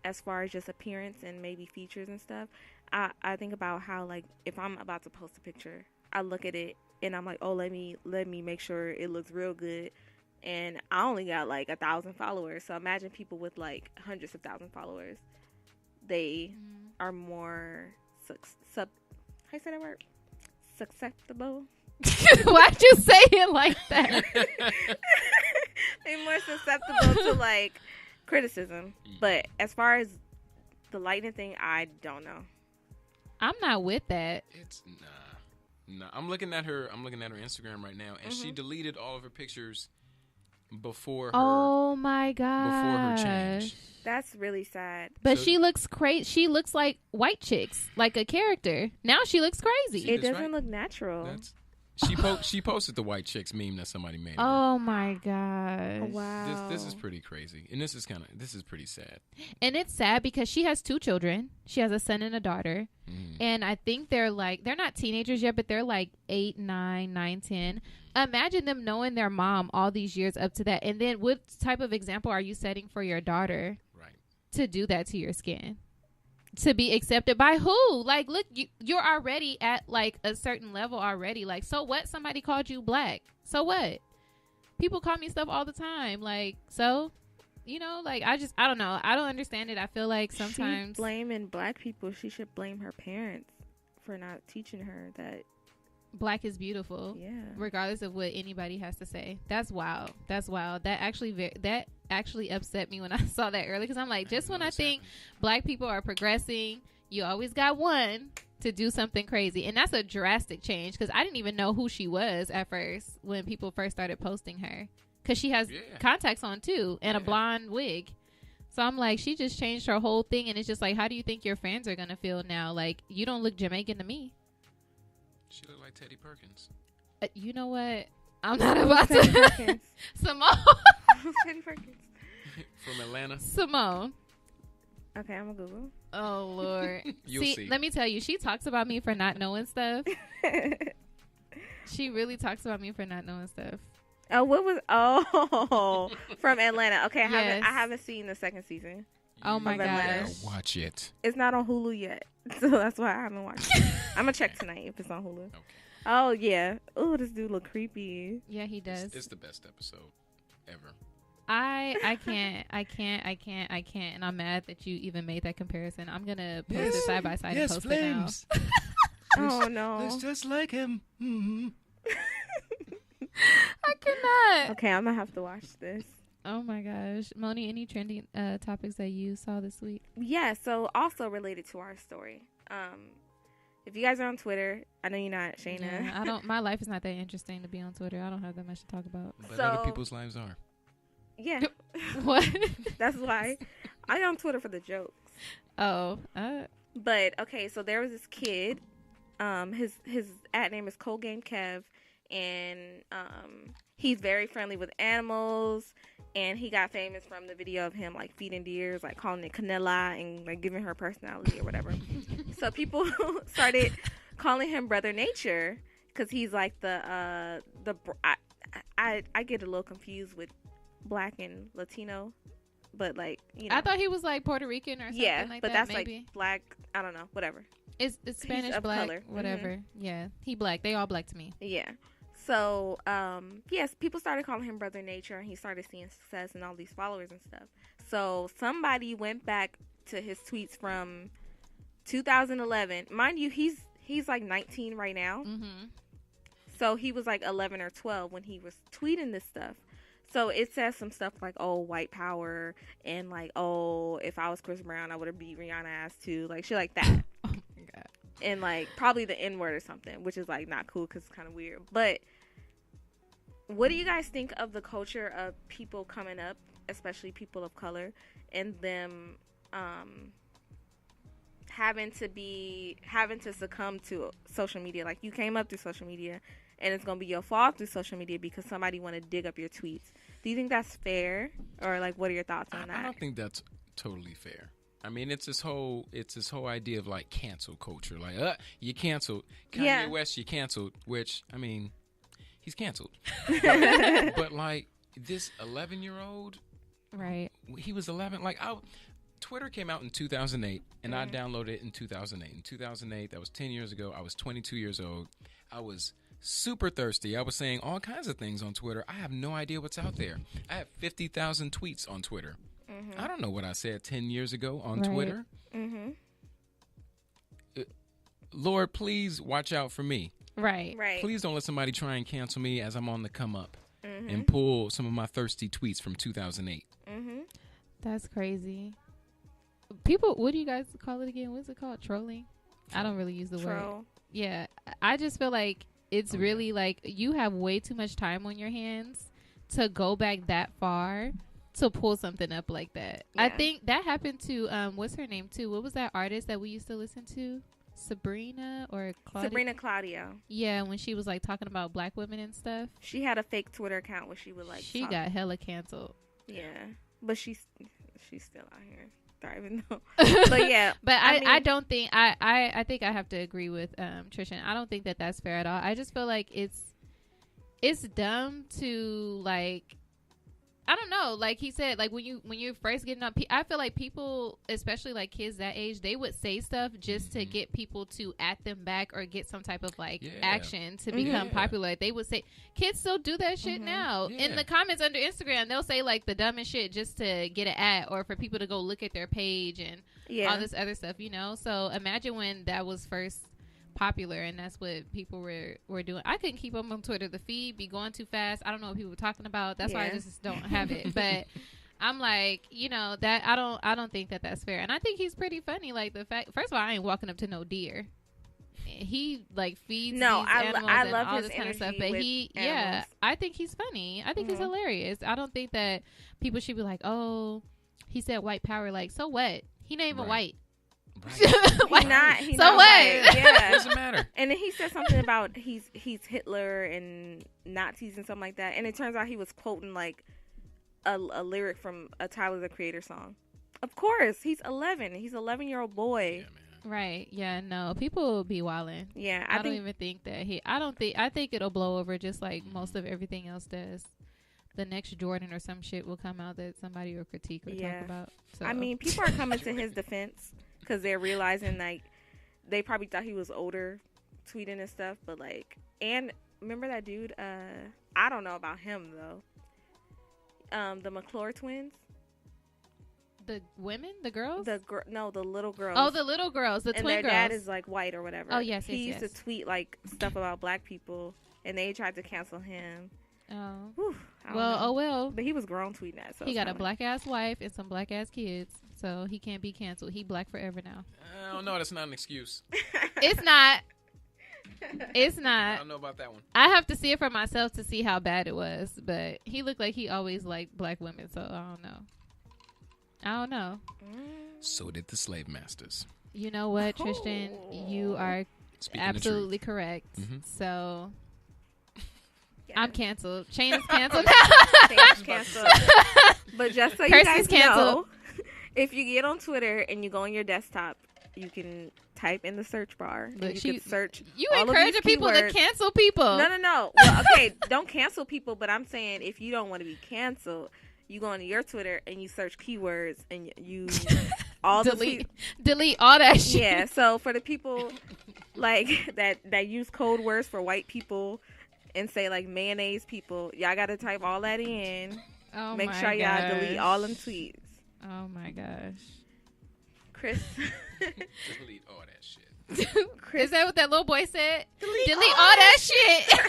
as far as just appearance and maybe features and stuff, I think about how like if I'm about to post a picture, I look at it and I'm like, oh, let me make sure it looks real good. And I only got like 1,000 followers. So imagine people with like hundreds of thousands of followers. They are more how you say that word? Susceptible. Why'd you say it like that? They're more susceptible to like criticism. But as far as the lighting thing, I don't know. I'm not with that. It's nah. I'm looking at her Instagram right now, and she deleted all of her pictures before her. Oh my god! Before her change. That's really sad. But she looks crazy. She looks like white chicks, like a character. Now she looks crazy. It doesn't look natural. She posted the white chicks meme that somebody made. Oh my gosh! Wow. This is pretty crazy, and this is pretty sad. And it's sad because she has 2 children. She has a son and a daughter, and I think they're not teenagers yet, but they're like 8, 9, 10. Imagine them knowing their mom all these years up to that, and then what type of example are you setting for your daughter? Right. To do that to your skin. To be accepted by who? Like, look, you're already at like a certain level already. Like, so what? Somebody called you black. So what? People call me stuff all the time. Like, so, you know, like I don't know. I don't understand it. I feel like sometimes she's blaming black people. She should blame her parents for not teaching her that black is beautiful. Yeah. Regardless of what anybody has to say. That's wild. That's wild. That actually upset me when I saw that earlier because I'm like, just when I think black people are progressing, you always got one to do something crazy. And that's a drastic change because I didn't even know who she was at first when people first started posting her because she has contacts on too and a blonde wig. So I'm like, she just changed her whole thing. And it's just like, how do you think your fans are going to feel now? Like, you don't look Jamaican to me. She looked like Teddy Perkins. You know what? I'm not about to. Simone. Teddy Perkins. From Atlanta. Simone. Okay, I'm going to Google. Oh, Lord. You'll see. Let me tell you, she talks about me for not knowing stuff. She really talks about me for not knowing stuff. Oh, what was... Oh, from Atlanta. Okay, Yes. I haven't seen the second season. Oh, my Atlanta. gosh. Watch it. It's not on Hulu yet, so that's why I haven't watched it. I'm going to check tonight if it's on Hulu. Okay. Oh, yeah. Oh, this dude look creepy. Yeah, he does. It's the best episode ever. I can't, and I'm mad that you even made that comparison. I'm gonna post it side by side and post flames. it Oh, no. Looks just like him. Mm-hmm. now. I cannot. Okay, I'm going to have to watch this. Oh my gosh, Moni, any trending topics that you saw this week? Yeah, so also related to our story. If you guys are on Twitter, I know you're not, Shayna. Yeah, I don't. My life is not that interesting to be on Twitter. I don't have that much to talk about. But So- other people's lives are. Yeah, What? that's why I'm on Twitter for the jokes. Oh, But okay, so there was this kid. His ad name is Cold Game Kev, and he's very friendly with animals. And he got famous from the video of him like feeding deers, like calling it Canela and like giving her personality or whatever. So people started calling him Brother Nature because he's like I get a little confused with Black and Latino, but like I thought he was like Puerto Rican or something like but that. that's Maybe like Black. I don't know, whatever. it's Spanish of Black, color. whatever. Yeah, he Black. They all Black to me. Yeah. So, yes, people started calling him Brother Nature, and he started seeing success and all these followers and stuff. So, somebody went back to his tweets from 2011. Mind you, he's like 19 right now. Mm-hmm. So, he was like 11 or 12 when he was tweeting this stuff. So, it says some stuff like, oh, white power, and like, oh, if I was Chris Brown, I would have beat Rihanna ass too. Like, shit like that. Oh my god. And like probably the N-word or something, which is like not cool because it's kind of weird. But what do you guys think of the culture of people coming up, especially people of color, and them having to succumb to social media? Like, you came up through social media, and it's gonna be your fault through social media because somebody want to dig up your tweets. Do you think that's fair, or like, what are your thoughts on that? I don't think that's totally fair. I mean, it's this whole idea of like cancel culture. Like, you canceled Kanye West, you canceled. Which, I mean, he's canceled. But like this 11-year-old, Right. he was 11. Like, Twitter came out in 2008, and I downloaded it in 2008. In 2008, that was 10 years ago. I was 22 years old. I was super thirsty. I was saying all kinds of things on Twitter. I have no idea what's out there. I have 50,000 tweets on Twitter. Mm-hmm. I don't know what I said 10 years ago on Twitter. Mm-hmm. Lord, please watch out for me. Right. Please don't let somebody try and cancel me as I'm on the come up and pull some of my thirsty tweets from 2008. Mm-hmm. That's crazy. People, what do you guys call it again? What's it called? Trolling? I don't really use the word. Yeah. I just feel like it's really like you have way too much time on your hands to go back that far to pull something up like that. Yeah. I think that happened to what's her name too? What was that artist that we used to listen to? Sabrina or Claudia? Sabrina Claudio. Yeah, when she was like talking about black women and stuff. She had a fake Twitter account where she would like. She got hella canceled. Yeah, but she's still out here thriving though. But yeah, but I mean, don't think I think I have to agree with Trishan. I don't think that that's fair at all. I just feel like it's dumb to like. I don't know. Like he said, like when you're first getting up, I feel like people, especially like kids that age, they would say stuff just to get people to at them back or get some type of like action to become popular. They would say, kids still do that shit now. Yeah. In the comments under Instagram, they'll say like the dumbest shit just to get an ad or for people to go look at their page and all this other stuff, you know? So imagine when that was first popular and that's what people were doing. I couldn't keep up on Twitter. The feed be going too fast. I don't know what people were talking about. That's why I just don't have it. But I'm like, you know, that I don't think that that's fair. And I think he's pretty funny. Like the fact, first of all, I ain't walking up to no deer. He like feeds these animals I and love all his this kind of stuff. energy But with animals. I think he's funny. I think he's hilarious. I don't think that people should be like, oh, he said white power. Like, so what? He not even white. Right. He's so not what? white. Yeah, Doesn't matter. And then he said something about he's Hitler and Nazis and something like that. And it turns out he was quoting like a lyric from a Tyler the Creator song Of course, he's 11. He's an 11-year-old boy. Yeah, man. Right. Yeah, no. People be wilding. Yeah, I don't even think that I think it'll blow over just like most of everything else does. The next Jordan or some shit will come out that somebody will critique or talk about. So. I mean, people are coming to his defense because they're realizing, like, they probably thought he was older tweeting and stuff, but, like, and remember that dude? I don't know about him, though. The McClure twins. The women? The girls? The little girls. Oh, the little girls. The and twin their girls. dad is, like, white or whatever. Oh, yes, He yes, used to tweet, like, stuff about black people, and they tried to cancel him. Oh. Whew, well. But he was grown tweeting that. So he got a black-ass wife and some black-ass kids, so he can't be canceled. He black forever now. I don't know. That's not an excuse. It's not. It's I not. don't know about that one. I have to see it for myself to see how bad it was, but he looked like he always liked black women, so I don't know. So did the slave masters. You know what, Tristan? You are Speaking absolutely correct. Mm-hmm. So Yeah. I'm canceled. Shane is canceled. Shane's canceled. But just so you Kirsty's guys canceled. know, if you get on Twitter and you go on your desktop, you can type in the search bar. But and you can search. You all of encouraging these people to keywords. cancel people. No. Well, okay, don't cancel people, but I'm saying if you don't want to be canceled, you go onto your Twitter and you search keywords and you all delete all that shit. Yeah. So for the people like that use code words for white people and say like mayonnaise people, y'all got to type all that in. Oh Make my sure y'all gosh. delete all them tweets. Oh my gosh. Chris. Delete all that shit. Is that what that little boy said? Delete all that shit. Delete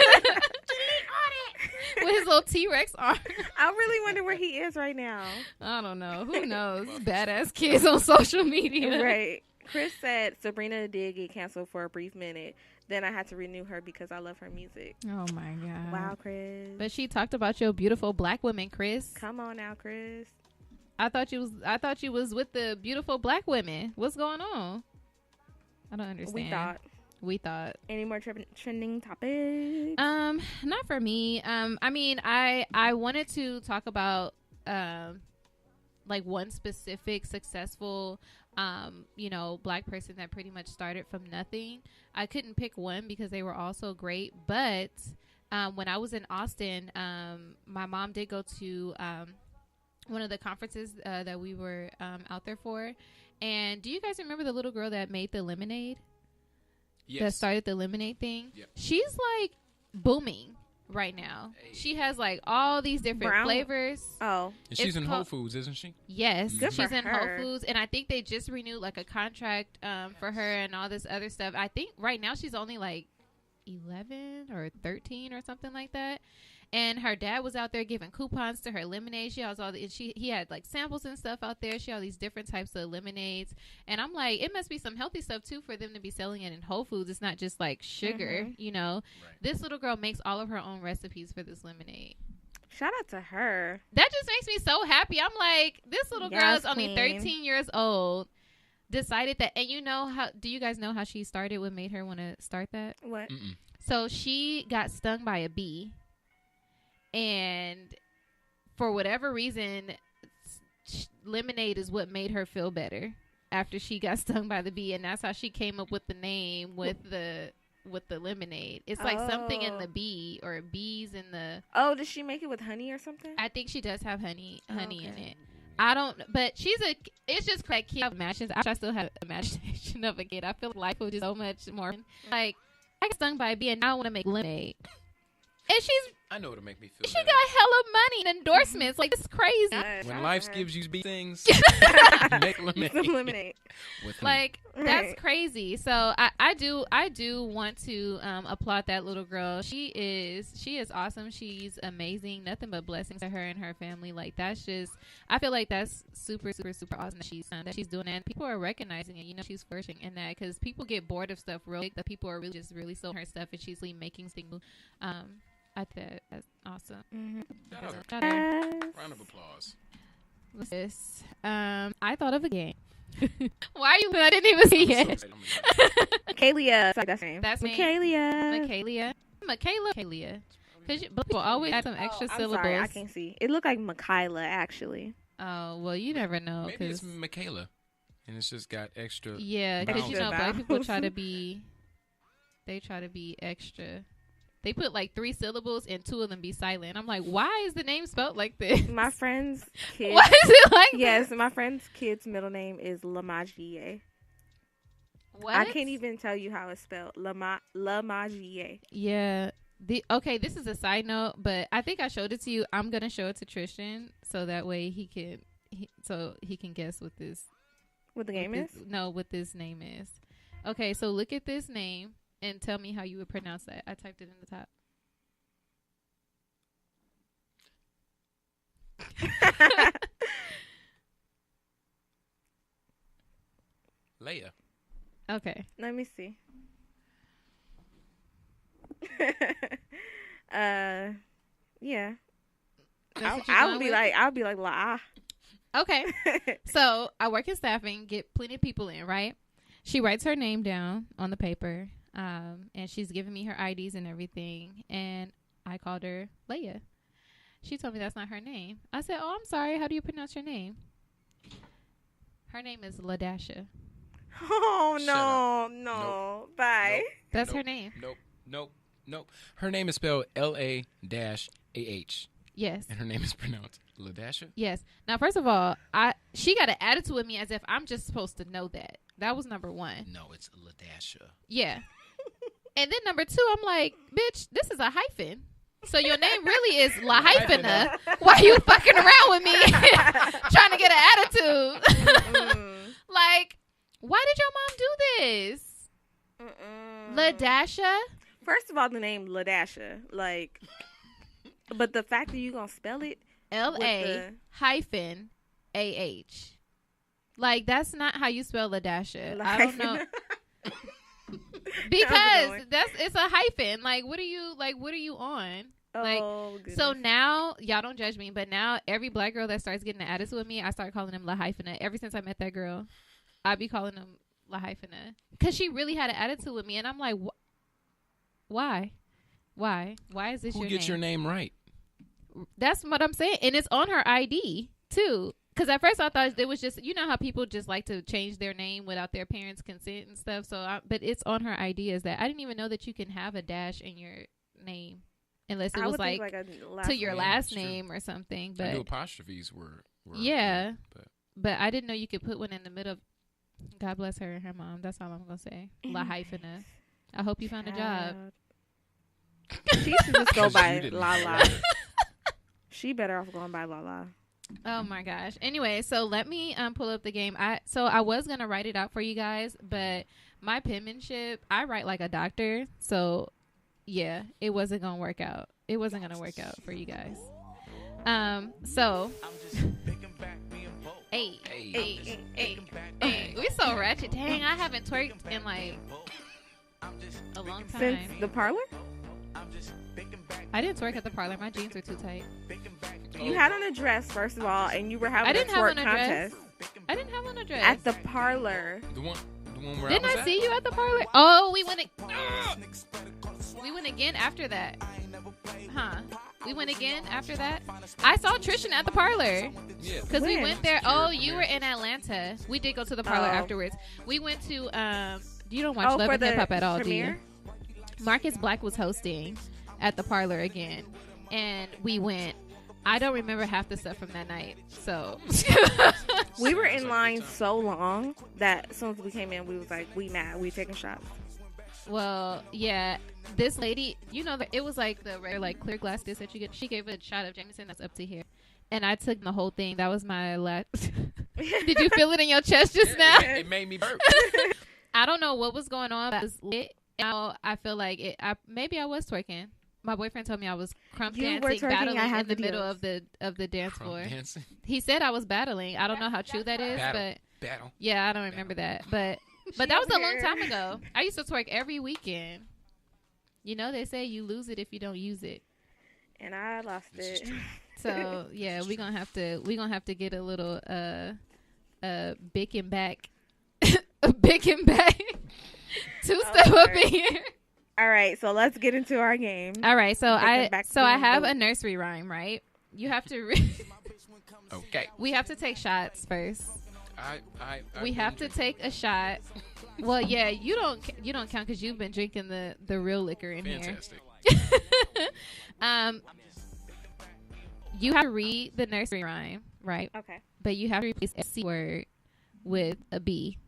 all that. With his little T-Rex arm. I really wonder where he is right now. I don't know. Who knows? Badass kids on social media. Right. Chris said Sabrina did get canceled for a brief minute. Then I had to renew her because I love her music. Oh my God. Wow, Chris. But she talked about your beautiful black women, Chris. Come on now, Chris. I thought you was with the beautiful black women. What's going on? I don't understand. We thought. Any more trending topics? Not for me. I mean, I wanted to talk about like one specific successful black person that pretty much started from nothing. I couldn't pick one because they were all so great, but when I was in Austin, my mom did go to one of the conferences that we were out there for. And do you guys remember the little girl that made the lemonade? Yes. That started the lemonade thing? Yep. She's like booming right now. Hey. She has like all these different flavors. Oh. And she's in Whole Foods, isn't she? Yes. Good She's for in her. Whole Foods. And I think they just renewed like a contract for her and all this other stuff. I think right now she's only like 11 or 13 or something like that. And her dad was out there giving coupons to her lemonade. She has he had like samples and stuff out there. She had all these different types of lemonades. And I'm like, it must be some healthy stuff too for them to be selling it in Whole Foods. It's not just like sugar, you know. Right. This little girl makes all of her own recipes for this lemonade. Shout out to her. That just makes me so happy. I'm like, this little girl is only queen. 13 years old. Decided that, and do you guys know how she started? What made her want to start that? What? Mm-mm. So she got stung by a bee. And for whatever reason, lemonade is what made her feel better after she got stung by the bee. And that's how she came up with the name with the lemonade. It's like something in the bee or bees in the... Oh, does she make it with honey or something? I think she does have honey Okay. in it. I don't... But it's just like kid imagines. I still have imagination of a kid. I feel like life was just so much more... Like, I got stung by a bee and now I want to make lemonade. And I know it'll make me feel she better. got hella money and endorsements. Like, it's crazy. When life gives you things, make lemonade. Some lemonade. With Like, Right. that's crazy. So I do want to applaud that little girl. She is awesome. She's amazing. Nothing but blessings to her and her family. Like, that's just, I feel like that's super, super, super awesome that she's doing that. And people are recognizing it. You know, she's flourishing in that because people get bored of stuff real quick. The people are really selling her stuff and she's making things. I think that's awesome. Mm-hmm. Shout out. Round of applause. What's this? I thought of a game. Why are you? I didn't even see it. Michaelia. Sorry, that's her name. That's me. Michaelia. Michaelia. Because people always add some extra I'm syllables. sorry, I can't see. It looked like Michaela, actually. Oh, well, you never know. Maybe it's Michaela, and it's just got extra. Yeah, because you know, extra black people vowels. try to be extra. They put like 3 syllables and 2 of them be silent. I'm like, why is the name spelled like this? My friend's kid. Why is it like Yes, this? my friend's kid's middle name is Lamagie. What? I can't even tell you how it's spelled. Lamagie. Yeah. Okay, this is a side note, but I think I showed it to you. I'm gonna show it to Tristan so that way he can guess what this What the game is? No, what this name is. Okay, so look at this name and tell me how you would pronounce that. I typed it in the top. Leia. Okay. Let me see. Yeah. That's what you're I going would be with? like, la. Okay. So I work in staffing, get plenty of people in, right? She writes her name down on the paper, and she's giving me her IDs and everything. And I called her Leia. She told me that's not her name. I said, "Oh, I'm sorry. How do you pronounce your name?" Her name is Ladasha. Oh Shut no, up. no. Nope. Bye. Nope. That's Nope. her name. Nope. Her name is spelled LA-AH, Yes. and her name is pronounced Ladasha. Yes. Now, first of all, she got an attitude with me as if I'm just supposed to know that. That was number one. No, it's Ladasha. Yeah. And then number 2, I'm like, bitch, this is a hyphen. So your name really is La Hyphena. Why you fucking around with me trying to get an attitude? Like, why did your mom do this? Ladasha? First of all, the name Ladasha, like, but the fact that you gonna spell it LA-AH. Like, that's not how you spell Ladasha. I don't know. Because it's a hyphen. Like, what are you on? Like, goodness. so now, y'all don't judge me, but now every black girl that starts getting an attitude with me, I start calling them La Hyphena. Ever since I met that girl, I be calling them La Hyphena. Because she really had an attitude with me, and I'm like, why? Why is this your name? Who gets your name right? That's what I'm saying. And it's on her ID, too. Because at first I thought it was just, you know how people just like to change their name without their parents' consent and stuff. But it's on her ID as that. I didn't even know that you can have a dash in your name. Unless it was like to your last name or something. But I knew apostrophes were yeah. But I didn't know you could put one in the middle. God bless her and her mom. That's all I'm going to say. La Hyphena. I hope you found a job. She should just go by didn't. Lala. She better off going by Lala. Oh my gosh. Anyway, so let me pull up the game. I was going to write it out for you guys, but my penmanship, I write like a doctor. So yeah, it wasn't going to work out. It wasn't going to work out for you guys. So hey, we so ratchet. Dang, I haven't twerked in like a long time. Since the parlor? I didn't twerk at the parlor. My jeans were too tight. You had on a dress, first of all, and you were having a twerk contest. I didn't have on a dress. At the parlor. The one where Didn't I was I see you at the parlor? Oh, we went again after that. Huh? We went again after that. I saw Tristan at the parlor. Yeah. Because we When? went there. Oh, you were in Atlanta. We did go to the parlor afterwards. We went to you don't watch Love for and Hip Hop the at all, premiere? do you? Marcus Black was hosting at the parlor again, and we went. I don't remember half the stuff from that night. So We were in line so long that as soon as we came in, we was like, we mad. We taking shots. well, yeah. This lady, you know, it was like the rare, like clear glass disc that you get. She gave a shot of Jameson that's up to here, and I took the whole thing. That was my last. Did you feel it in your chest just now? It made me burp. I don't know what was going on, but it was lit. Now I feel like it. Maybe I was twerking. My boyfriend told me I was crump You were dancing, twerking, battling I have in the middle videos. of the dance Crump floor. dancing. He said I was battling. I don't know how true that is, but Battle. yeah, I don't remember that. But that was a long time ago. I used to twerk every weekend. You know, they say you lose it if you don't use it. And I lost This is it. true. So yeah, we're gonna have to get a little bick and back, a bick and back, two step up in here. All right, so let's get into our game. All right, so Take it back to I the have boat. a nursery rhyme, right? You have to. Okay. We have to take shots first. We have to take a shot. Well, yeah, you don't count because you've been drinking the real liquor in Fantastic. here. You have to read the nursery rhyme, right? Okay. But you have to replace a C word with a B.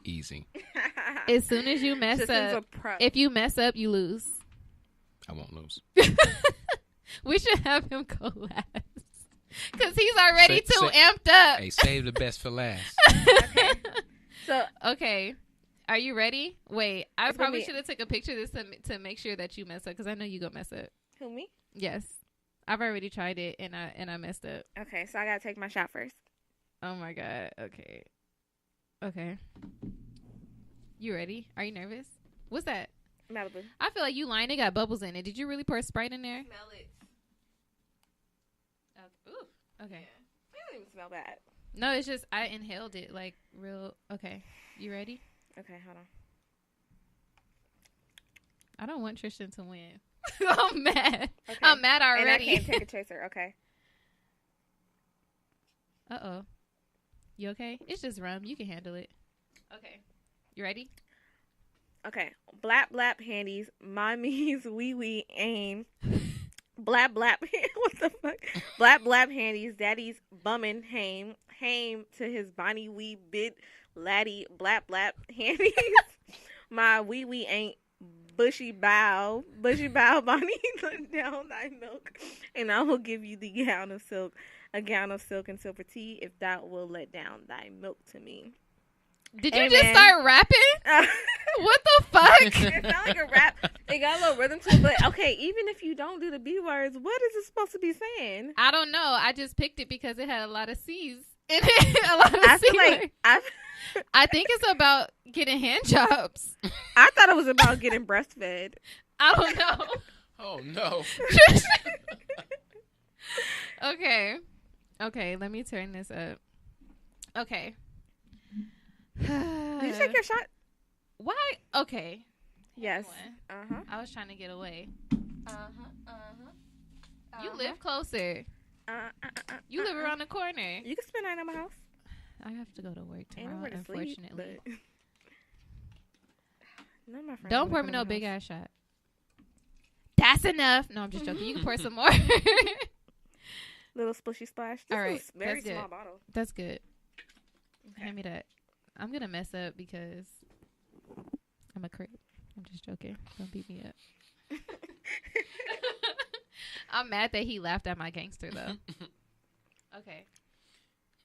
Easy. As soon as you mess up, if you mess up, you lose. I won't lose. We should have him go last because he's already too amped up. Hey, save the best for last. Okay. So, okay. Are you ready? Wait, I probably should have took a picture of this to make sure that you mess up because I know you gonna mess up. Who, me? Yes, I've already tried it and I messed up. Okay, so I gotta take my shot first. Oh my god. Okay. You ready? Are you nervous? What's that? Malibu. I feel like you lying. It got bubbles in it. Did you really pour Sprite in there? Smell it. Ooh. Okay. It doesn't even smell bad. No, it's just I inhaled it like real. Okay. You ready? Okay, hold on. I don't want Tristan to win. I'm mad. Okay. I'm mad already. And I can't take a chaser. Okay. Uh-oh. You okay? It's just rum. You can handle it. Okay. You ready? Okay. Blap blap handies, mommies wee wee aim. Blap blap. What the fuck? Blap blap handies, daddy's bummin' hame to his bonny wee bit laddie. Blap blap handies, my wee wee ain't bushy bow bonny let down thy milk, and I will give you the gown of silk, a gown of silk and silver tea, if thou will let down thy milk to me. Did you just start rapping? What the fuck? It sounds like a rap. It got a little rhythm to it, but okay, even if you don't do the B words, what is it supposed to be saying? I don't know. I just picked it because it had a lot of C's in it. A lot of C words. I think it's about getting hand jobs. I thought it was about getting breastfed. I don't know. Oh, no. Okay, let me turn this up. Okay. Did you take your shot? Why? Okay. Yes. I was trying to get away. You live closer. You live around the corner. You can spend the night at my house. I have to go to work tomorrow, Ain't nowhere to unfortunately. sleep, none of my friends Don't pour me no big ass shot. That's enough. No, I'm just joking. You can pour some more. Little splishy splash. This all right, is a very that's small good. bottle. That's good. Okay. Hand me that. I'm gonna mess up because I'm a creep. I'm just joking. Don't beat me up. I'm mad that he laughed at my gangster though. Okay.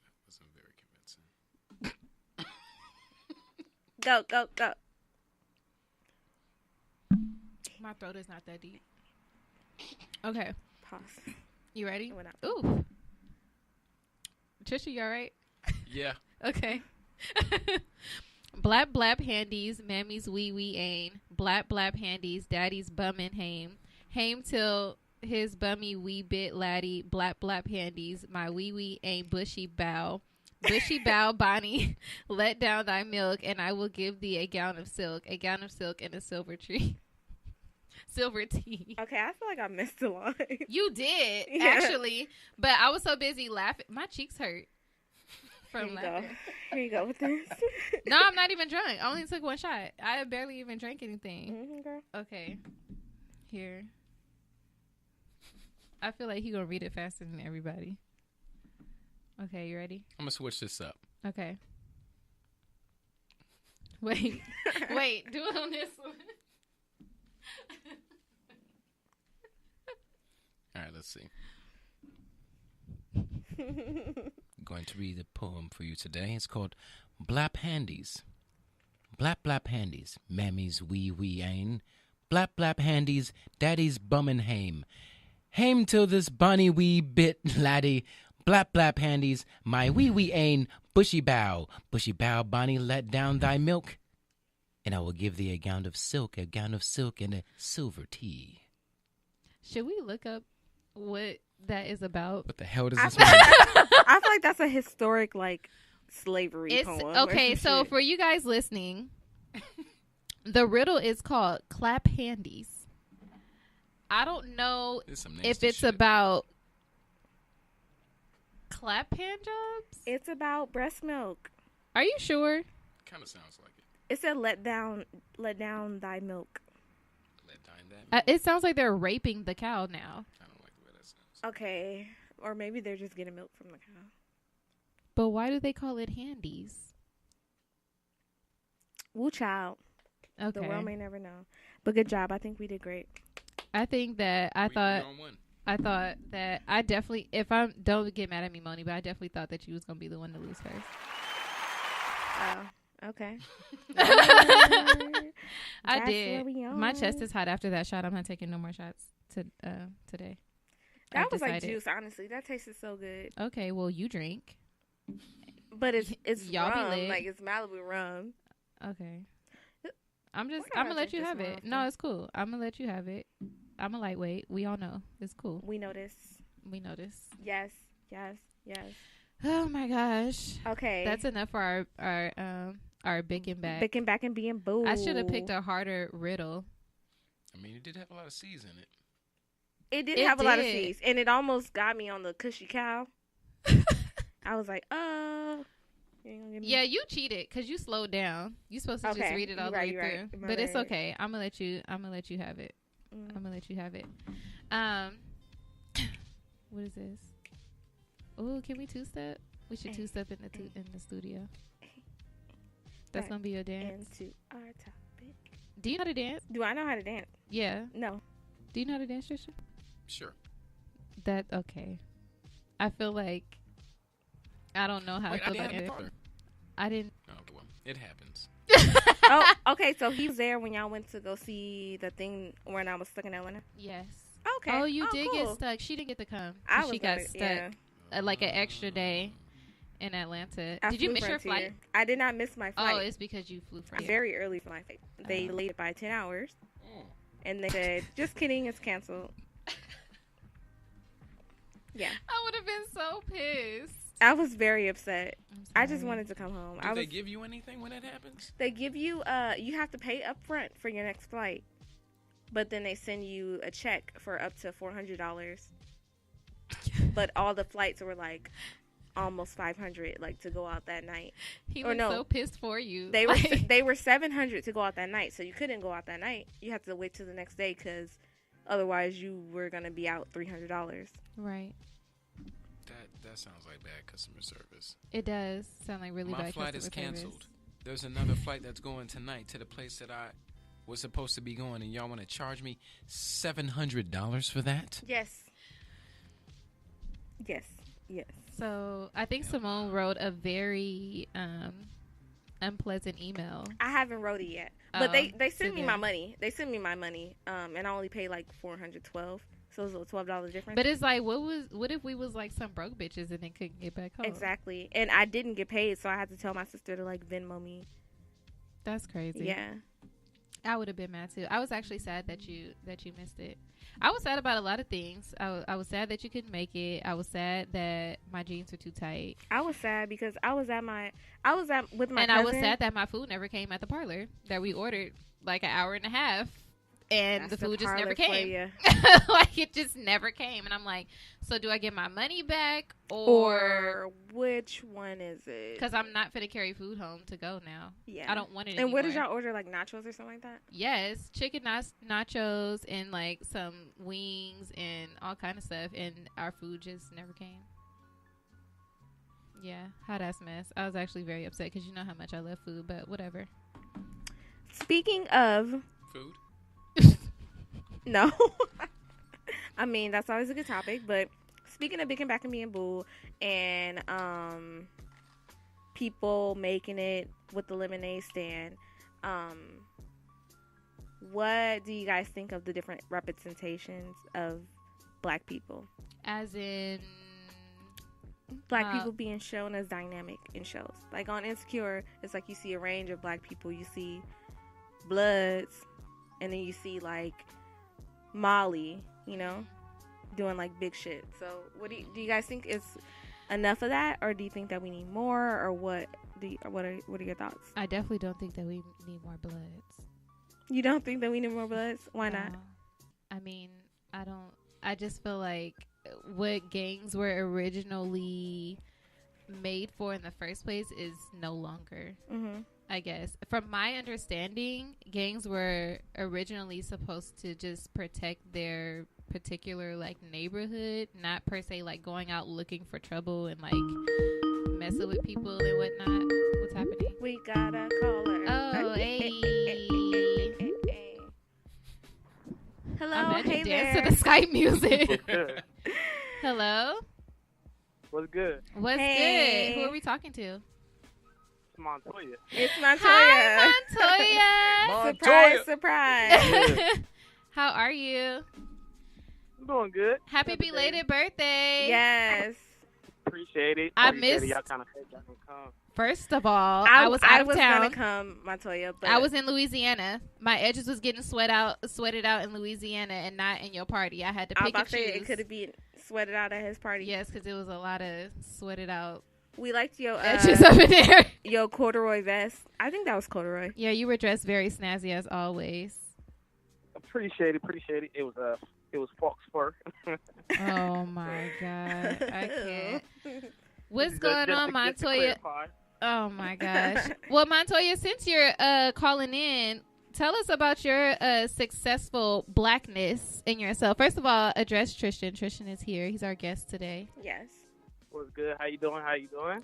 That wasn't very convincing. Go. My throat is not that deep. Okay. Pause. You ready? Went out. Ooh. Trisha, you all right? Yeah. Okay. Blap blap handies, mammy's wee wee ain. Blap blap handies, daddy's bummin' hame till his bummy wee bit laddie. Blap blap handies, my wee wee ain't bushy bow bonny. Let down thy milk, and I will give thee a gown of silk and a silver tea. Okay, I feel like I missed a line. You did, Yeah. actually, but I was so busy laughing. My cheeks hurt from laughing. Here you go with this. No, I'm not even drunk. I only took one shot. I barely even drank anything. Girl. Okay. Here. I feel like he gonna read it faster than everybody. Okay, you ready? I'm going to switch this up. Okay. Wait, do it on this one. All right, let's see. Going to read a poem for you today. It's called Blap Handies. Blap blap handies, mammy's wee wee ain. Blap blap handies, daddy's bummin' hame till this bonny wee bit laddie. Blap blap handies, my wee wee ain. Bushy bow bonny, let down thy milk, and I will give thee a gown of silk and a silver tea. Should we look up what that is about? What the hell does this mean? I feel like that's a historic, like, slavery poem. Okay, so for you guys listening, the riddle is called Clap Handies. I don't know if it's about clap hand jobs? It's about breast milk. Are you sure? Kind of sounds like it. It said let down thy milk. Let down that milk. It sounds like they're raping the cow now. I don't like the way that sounds. Okay. Or maybe they're just getting milk from the cow. But why do they call it handies? Woo child. Okay. The world may never know. But good job. I think we did great. I think that We're on one. I thought that I definitely, don't get mad at me, Moni, but I definitely thought that you was going to be the one to lose first. Oh, okay. I did. My chest is hot after that shot. I'm not taking no more shots today. That was like juice, honestly. That tasted so good. Okay, well, you drink. But it's Y'all rum. be lit. Like, it's Malibu rum. Okay. I'm going to let you have it. No, it's cool. I'm going to let you have it. I'm a lightweight. We all know. It's cool. We know this. Yes. Oh my gosh. Okay. That's enough for our Bick and Back. Bick and Back and being boo. I should have picked a harder riddle. I mean, it did have a lot of C's in it. It did have a lot of C's, and it almost got me on the cushy cow. I was like, oh. Yeah, you cheated because you slowed down. You supposed to just read it all the way through, right. but it's okay. I'm gonna let you have it. I'm gonna let you have it. What is this? Oh, can we two-step? We should two-step in the studio. That's gonna be your dance. Into our topic. Do you know how to dance? Do I know how to dance? Yeah. No. Do you know how to dance, Trisha? Sure. That okay. I feel like I don't know how Wait, to feel about it. I didn't. Oh, well, it happens. Oh, okay. So he was there when y'all went to go see the thing when I was stuck in Atlanta. Yes. Okay. Oh, you did cool. get stuck. She didn't get to come. She got stuck like an extra day in Atlanta. Did you miss your flight? I did not miss my flight. Oh, it's because you flew Frontier. Very early for my flight. They delayed it by 10 hours. And they said, just kidding, it's canceled. Yeah. I would have been so pissed. I was very upset. I just wanted to come home. Do they give you anything when that happens? They give you, you have to pay up front for your next flight. But then they send you a check for up to $400. But all the flights were like almost $500, like to go out that night. He was so pissed for you. They were $700 to go out that night, so you couldn't go out that night. You had to wait till the next day because otherwise you were gonna be out $300. Right. That sounds like bad customer service. It does sound like really bad customer service. My flight is canceled. There's another flight that's going tonight to the place that I was supposed to be going, and y'all want to charge me $700 for that? Yes. So I think Simone wrote a very unpleasant email. I haven't wrote it yet, but they sent me my money. They sent me my money, and I only paid like $412. So it was a $12 difference. But it's like, what if we was like some broke bitches and then couldn't get back home? Exactly. And I didn't get paid, so I had to tell my sister to like Venmo me. That's crazy. Yeah. I would have been mad too. I was actually sad that you missed it. I was sad about a lot of things. I was sad that you couldn't make it. I was sad that my jeans were too tight. I was sad because I was with my cousin. I was sad that my food never came at the parlor that we ordered like an hour and a half. And That's the food just never came. Like, it just never came. And I'm like, so do I get my money back? Or which one is it? Because I'm not going to carry food home to go now. Yeah. I don't want it anymore. And what did y'all order? Like nachos or something like that? Yes. Chicken nachos and like some wings and all kind of stuff. And our food just never came. Yeah. Hot ass mess. I was actually very upset because you know how much I love food. But whatever. Speaking of... Food? No. I mean, that's always a good topic, but speaking of Big and Back and being boo and people making it with the lemonade stand, what do you guys think of the different representations of black people? As in black people being shown as dynamic in shows. Like on Insecure, it's like you see a range of black people. You see Bloods, and then you see like Molly, you know, doing like big shit. So what do you guys think is enough of that, or do you think that we need more, or what are your thoughts? I definitely don't think that we need more Bloods. You don't think that we need more Bloods? Why not? I mean, I just feel like what gangs were originally made for in the first place is no longer. I guess from my understanding, gangs were originally supposed to just protect their particular like neighborhood, not per se like going out looking for trouble and like messing with people and whatnot. What's happening? We got a caller. Oh, hey. Hello, I'm glad hey you there. dance to the Skype music. What's good? Hello? What's good? What's Hey. good? Who are we talking to? It's Montoya. It's Montoya. Hi, Montoya. Surprise, surprise. How are you? I'm doing good. Happy belated birthday. Yes. Appreciate it. I Appreciate missed- it. Y'all kind of said y'all can come. First of all, I was out of gonna town. come, Montoya, but I was in Louisiana. My edges was getting sweated out in Louisiana and not in your party. I had to I was pick about and to say choose. it could have been sweated out at his party. Yes, because it was a lot of sweated out We liked your edges up in there. your corduroy vest. I think that was corduroy. Yeah, you were dressed very snazzy as always. Appreciate it. It was fox fur. Oh my god, I can't. What's Just going to on, Montoya? clarify. Oh my gosh. Well, Montoya, since you're calling in, tell us about your successful blackness in yourself. First of all, address Tristan. Tristan is here. He's our guest today. Yes. What's good? How you doing?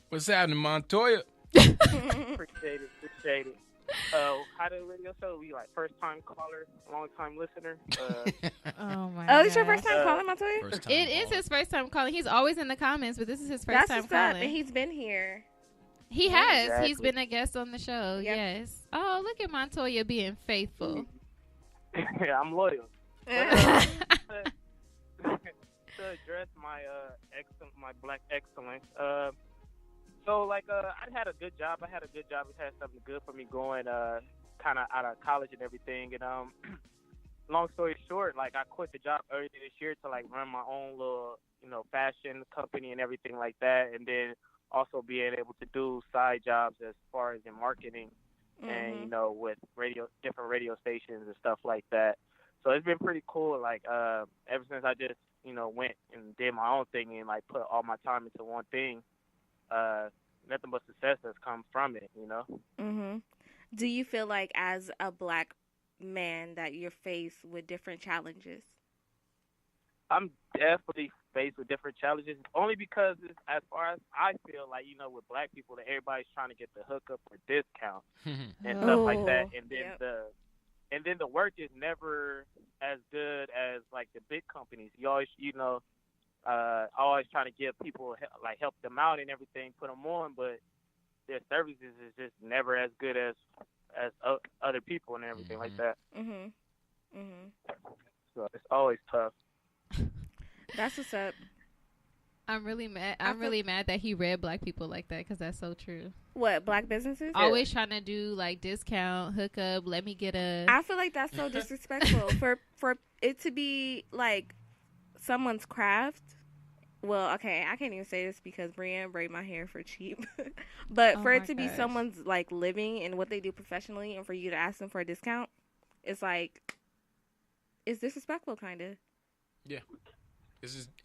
What's happening, Montoya? Appreciate it. How did the radio show? We like first time caller, long time listener. Oh my Oh, it's your gosh. first time calling, Montoya? First time It is caller. his first time calling. He's always in the comments, but this is his first That's time what's up. calling. And he's been here. He has. Exactly. He's been a guest on the show. Yep. Yes. Oh, look at Montoya being faithful. Yeah, I'm loyal. Oh To address my black excellence. So like I had a good job. It had something good for me going kind of out of college and everything. And long story short, like I quit the job earlier this year to like run my own little fashion company and everything like that. And then also being able to do side jobs as far as in marketing and with different radio stations and stuff like that. So it's been pretty cool. Like ever since I just went and did my own thing and like put all my time into one thing, nothing but success has come from it. Do you feel like as a black man that you're faced with different challenges? I'm definitely faced with different challenges, only because as far as I feel like, with black people, that everybody's trying to get the hookup or discount and stuff like that. And then the work is never as good as like the big companies. You always, always trying to give people like help them out and everything, put them on, but their services is just never as good as other people and everything like that. So it's always tough. That's what's up. I'm really mad. I'm really mad that he read black people like that because that's so true. What, black businesses? Always trying to do like discount, hookup, let me get a. I feel like that's so disrespectful for it to be like someone's craft. Well, okay, I can't even say this because Brienne braid my hair for cheap. But Oh for it my to be gosh. someone's like living and what they do professionally, and for you to ask them for a discount, it's like it's disrespectful, kind of. Yeah.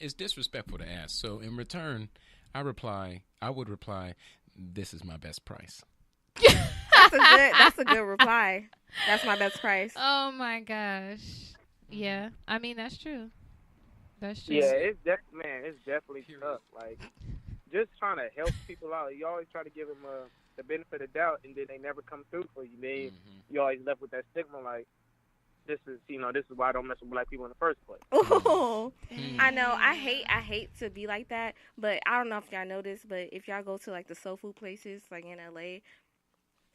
It's disrespectful to ask. So in return, I would reply, this is my best price. That's a good reply. That's my best price. Oh my gosh. Yeah. I mean, that's true. That's true. Yeah, it's definitely tough. Like, just trying to help people out. You always try to give them the benefit of doubt, and then they never come through for you. Then you always left with that stigma, like, this is why I don't mess with black people in the first place. Oh, I know. I hate to be like that, but I don't know if y'all know this, but if y'all go to like the soul food places, like in LA,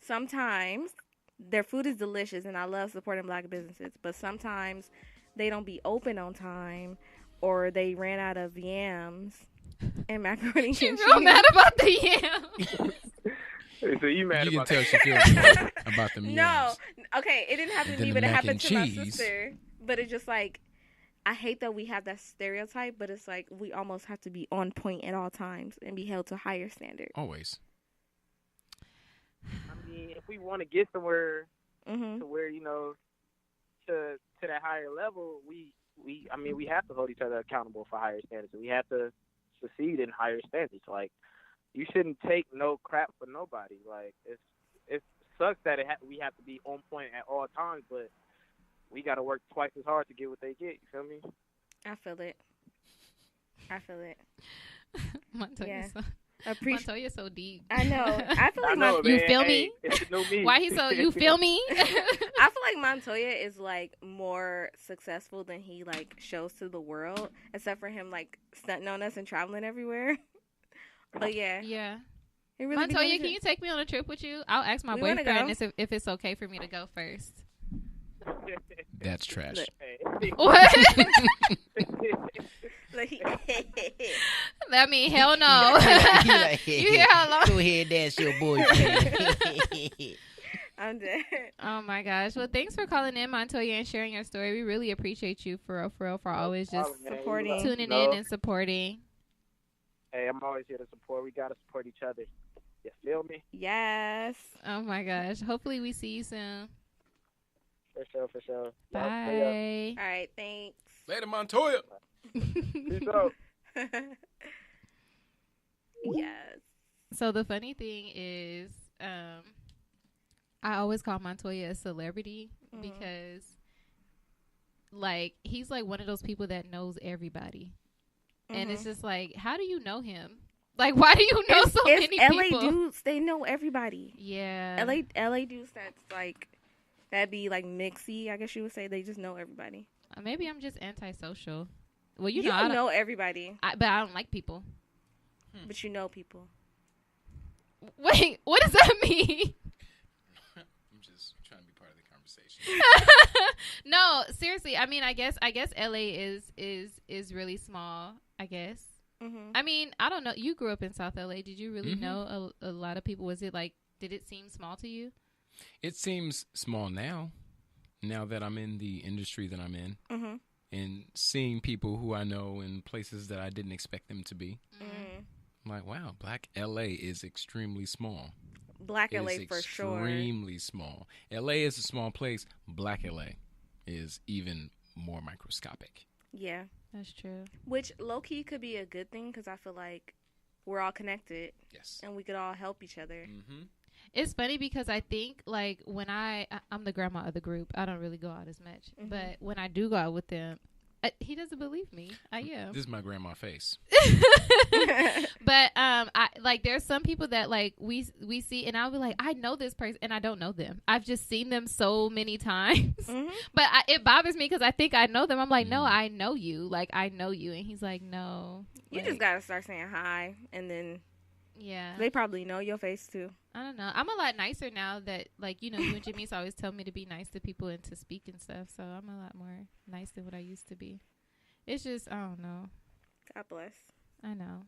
sometimes their food is delicious, and I love supporting black businesses, but sometimes they don't be open on time, or they ran out of yams and macaroni and She cheese. real mad about the yam. So you mad You can about tell that? she feels about them No, yams. okay, it didn't happen And to me, then but the it mac happened and to my cheese. sister. But it's just like, I hate that we have that stereotype, but it's like we almost have to be on point at all times and be held to a higher standard. Always. I mean, if we want to get somewhere Mm-hmm. to where to that higher level, we we have to hold each other accountable for higher standards. We have to succeed in higher standards. Like, you shouldn't take no crap for nobody. Like, it sucks that we have to be on point at all times, but we got to work twice as hard to get what they get. You feel me? I feel it. Montoya, yeah. Montoya's so deep. I know. I feel like you feel me? It's no me. Why he so? You feel me? I feel like Montoya is like more successful than he like shows to the world, except for him like stunting on us and traveling everywhere. But yeah. Really Montoya, can you take me on a trip with you? I'll ask my boyfriend if it's okay for me to go first. That's trash. What? That mean hell no. You hear how long? Go ahead, that's your boyfriend. I'm dead. Oh my gosh. Well, thanks for calling in, Montoya, and sharing your story. We really appreciate you for always just supporting, tuning in and supporting. Hey, I'm always here to support. We gotta support each other. You feel me? Yes. Oh my gosh. Hopefully we see you soon. For sure. Bye. All right, thanks. Later, Montoya. Peace out. Yes. So the funny thing is, I always call Montoya a celebrity because, like, he's like one of those people that knows everybody, and it's just like, how do you know him? Like, why do you know so many LA people? LA dudes, they know everybody. Yeah. LA dudes that's like, that'd be like mixy, I guess you would say. They just know everybody. Maybe I'm just antisocial. Well, you You know, I don't know everybody. but I don't like people. But you know people. Wait, what does that mean? I'm just trying to be part of the conversation. No, seriously. I mean, I guess LA is really small, I guess. I mean, I don't know. You grew up in South LA. Did you really know a lot of people? Was it like, did it seem small to you? It seems small now that I'm in the industry that I'm in, and seeing people who I know in places that I didn't expect them to be. I'm like, wow, Black LA is extremely small. Black LA for sure. Extremely small. LA is a small place. Black LA is even more microscopic. Yeah. That's true. Which low-key could be a good thing because I feel like we're all connected. Yes. And we could all help each other. It's funny because I think, like, when I'm the grandma of the group, I don't really go out as much. But when I do go out with them, he doesn't believe me. I am. This is my grandma face. But I like, there's some people that like we see, and I'll be like, I know this person, and I don't know them. I've just seen them so many times. But it bothers me because I think I know them. I'm like, no, I know you. Like, I know you, and he's like, no. You just gotta start saying hi, and then they probably know your face too. I don't know. I'm a lot nicer now that, like, you know, you and Jimmy's always tell me to be nice to people and to speak and stuff. So I'm a lot more nice than what I used to be. It's just, I don't know. God bless. I know.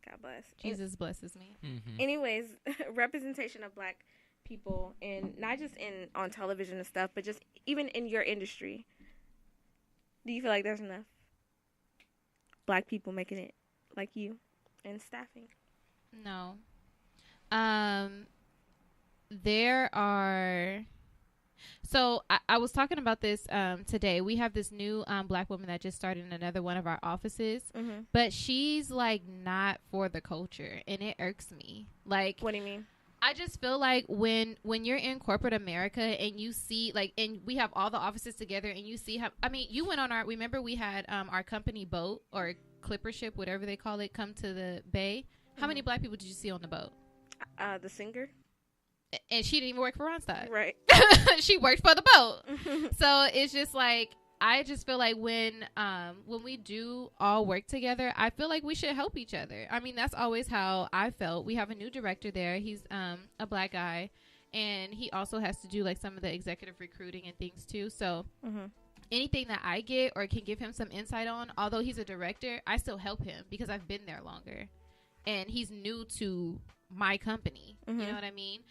God bless. Jesus blesses me. Anyways, representation of Black people, and not just on television and stuff, but just even in your industry. Do you feel like there's enough Black people making it like you in staffing? No. There are. So I was talking about this today. We have this new Black woman that just started in another one of our offices, but she's like not for the culture, and it irks me. Like, what do you mean? I just feel like when you're in corporate America and you see, like, and we have all the offices together, and you see how, I mean, you went on remember we had our company boat or clipper ship, whatever they call it, come to the bay. How many Black people did you see on the boat? The singer. And she didn't even work for Ronstadt. Right. She worked for the boat. So it's just like, I just feel like when we do all work together, I feel like we should help each other. I mean, that's always how I felt. We have a new director there. He's a Black guy, and he also has to do like some of the executive recruiting and things too. So anything that I get or can give him some insight on, although he's a director, I still help him because I've been there longer, and he's new to my company. You know what I mean?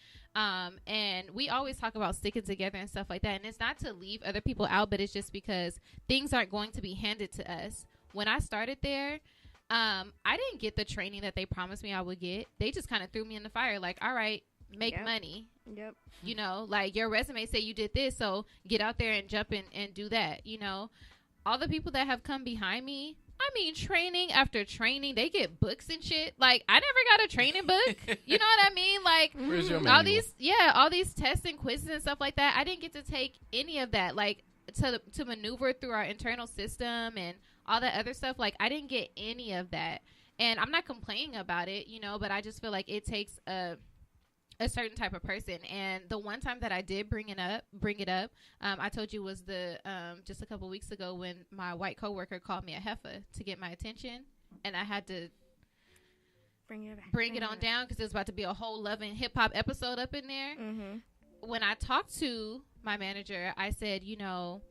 And we always talk about sticking together and stuff like that. And it's not to leave other people out, but it's just because things aren't going to be handed to us. When I started there, I didn't get the training that they promised me I would get. They just kind of threw me in the fire. Like, all right, make money. You know, like, your resume say you did this, so get out there and jump in and do that, you know. all the people that have come behind me, I mean, training after training, they get books and shit. Like, I never got a training book. You know what I mean? Like, Where's your all manual? all these tests and quizzes and stuff like that. I didn't get to take any of that. Like, to maneuver through our internal system and all that other stuff. Like, I didn't get any of that. And I'm not complaining about it, you know, but I just feel like it takes a certain type of person. And the one time that I did bring it up, I told you was the just a couple weeks ago when my white coworker called me a heifer to get my attention, and I had to bring it on down because there's about to be a whole Love and Hip Hop episode up in there. When I talked to my manager, I said, you know,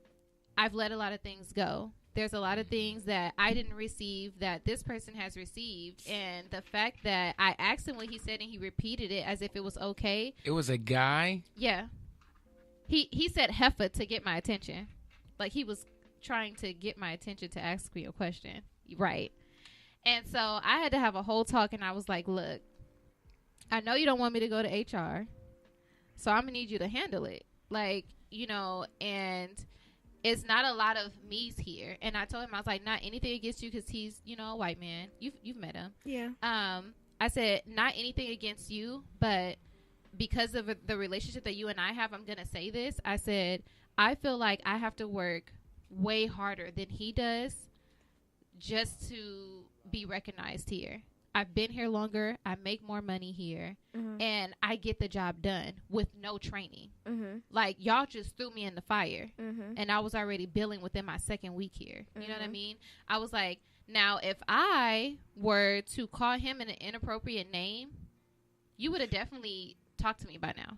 I've let a lot of things go. There's a lot of things that I didn't receive that this person has received. And the fact that I asked him what he said and he repeated it as if it was okay. It was a guy? Yeah. He said heifer to get my attention. Like, he was trying to get my attention to ask me a question. Right. And so I had to have a whole talk, and I was like, look, I know you don't want me to go to HR, so I'm going to need you to handle it. Like, you know, and it's not a lot of me's here. And I told him, I was like, not anything against you because he's, you know, a white man. You've met him. Yeah. I said, not anything against you, but because of the relationship that you and I have, I'm going to say this. I said, I feel like I have to work way harder than he does just to be recognized here. I've been here longer. I make more money here. And I get the job done with no training. Like, y'all just threw me in the fire. And I was already billing within my second week here. You know what I mean? I was like, now, if I were to call him an inappropriate name, you would have definitely talked to me by now.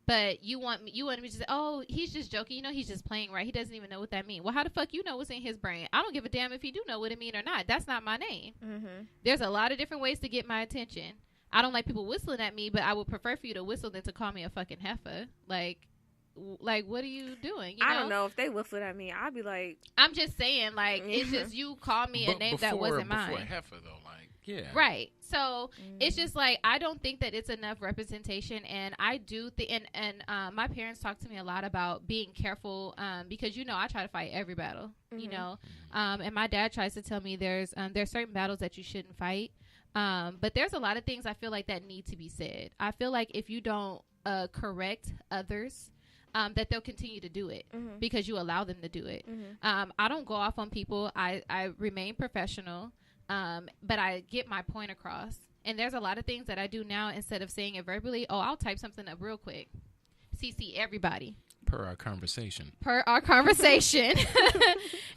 But you want me to say, oh, he's just joking. You know, he's just playing, right? He doesn't even know what that means. Well, how the fuck you know what's in his brain? I don't give a damn if he do know what it mean or not. That's not my name. There's a lot of different ways to get my attention. I don't like people whistling at me, but I would prefer for you to whistle than to call me a fucking heifer. Like, what are you doing? You know? I don't know. If they whistled at me, I'd be like... I'm just saying, like, it's just you call me a name that wasn't mine. Before heifer, though, like, yeah. Right. So it's just like, I don't think that it's enough representation. And I do think, and my parents talk to me a lot about being careful because, you know, I try to fight every battle, you know, and my dad tries to tell me there's certain battles that you shouldn't fight. But there's a lot of things I feel like that need to be said. I feel like if you don't correct others, that they'll continue to do it because you allow them to do it. I don't go off on people. I remain professional. But I get my point across. And there's a lot of things that I do now instead of saying it verbally. Oh, I'll type something up real quick. CC everybody. Per our conversation.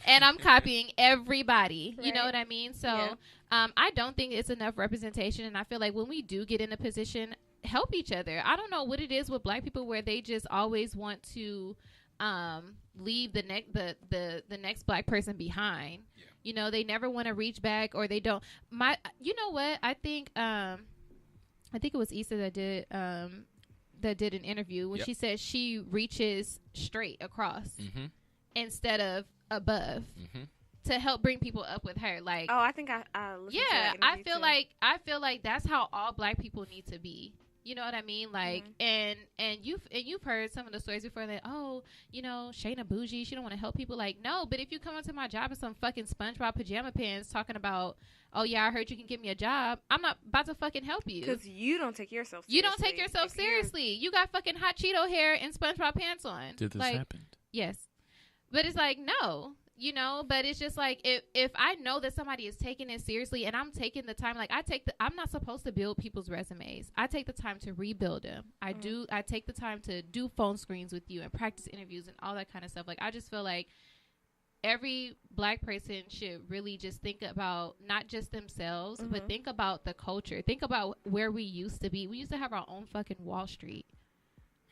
And I'm copying everybody. Right. You know what I mean? So I don't think it's enough representation. And I feel like when we do get in a position, help each other. I don't know what it is with black people where they just always want to leave the next black person behind. Yeah. You know, they never want to reach back, or they don't. You know what? I think it was Issa that did an interview when she said she reaches straight across instead of above to help bring people up with her. Like, oh, I think I listened to that interview I feel like that's how all black people need to be. You know what I mean? Like, and you've heard some of the stories before that, oh, you know, Shayna bougie, she don't want to help people. Like, no, but if you come into my job in some fucking SpongeBob pajama pants talking about, oh yeah, I heard you can give me a job, I'm not about to fucking help you. Because you don't take yourself seriously. You don't take yourself seriously. You got fucking hot Cheeto hair and SpongeBob pants on. Did this happen? Yes. But it's like, no. You know, but it's just like if I know that somebody is taking it seriously and I'm taking the time, like I'm not supposed to build people's resumes. I take the time to rebuild them. I take the time to do phone screens with you and practice interviews and all that kind of stuff. Like, I just feel like every black person should really just think about not just themselves, but think about the culture. Think about where we used to be. We used to have our own fucking Wall Street.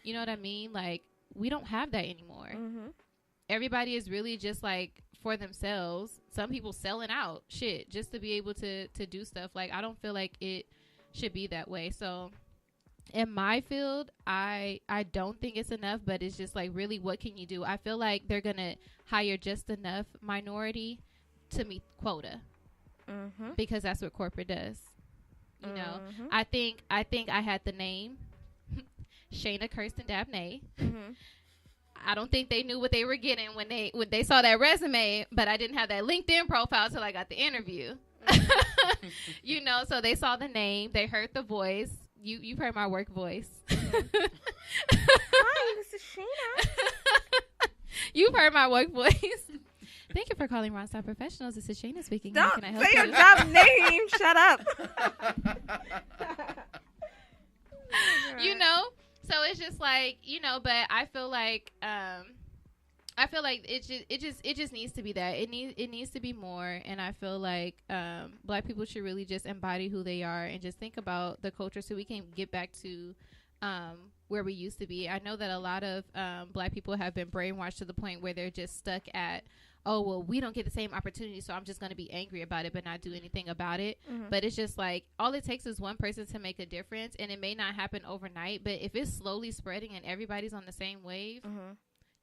You know what I mean? Like, we don't have that anymore. Everybody is really just like for themselves. Some people selling out shit just to be able to do stuff. Like, I don't feel like it should be that way. So in my field, I don't think it's enough, but it's just like, really, what can you do? I feel like they're going to hire just enough minority to meet quota because that's what corporate does. You know, I think I had the name Shayna Kirsten Dabney. I don't think they knew what they were getting when they saw that resume, but I didn't have that LinkedIn profile till I got the interview. You know, so they saw the name, they heard the voice. You've heard my work voice. Hi, this is Shayna. You've heard my work voice. Thank you for calling Ronstar Professionals. This is Shayna speaking. How Don't can I help say your you? job name. Shut up. You know, so it's just like, you know, but I feel like it just needs to be that. It needs to be more. And I feel like Black people should really just embody who they are and just think about the culture so we can get back to where we used to be. I know that a lot of Black people have been brainwashed to the point where they're just stuck at, oh, well, we don't get the same opportunity, so I'm just going to be angry about it but not do anything about it. Mm-hmm. But it's just like, all it takes is one person to make a difference, and it may not happen overnight, but if it's slowly spreading and everybody's on the same wave, mm-hmm.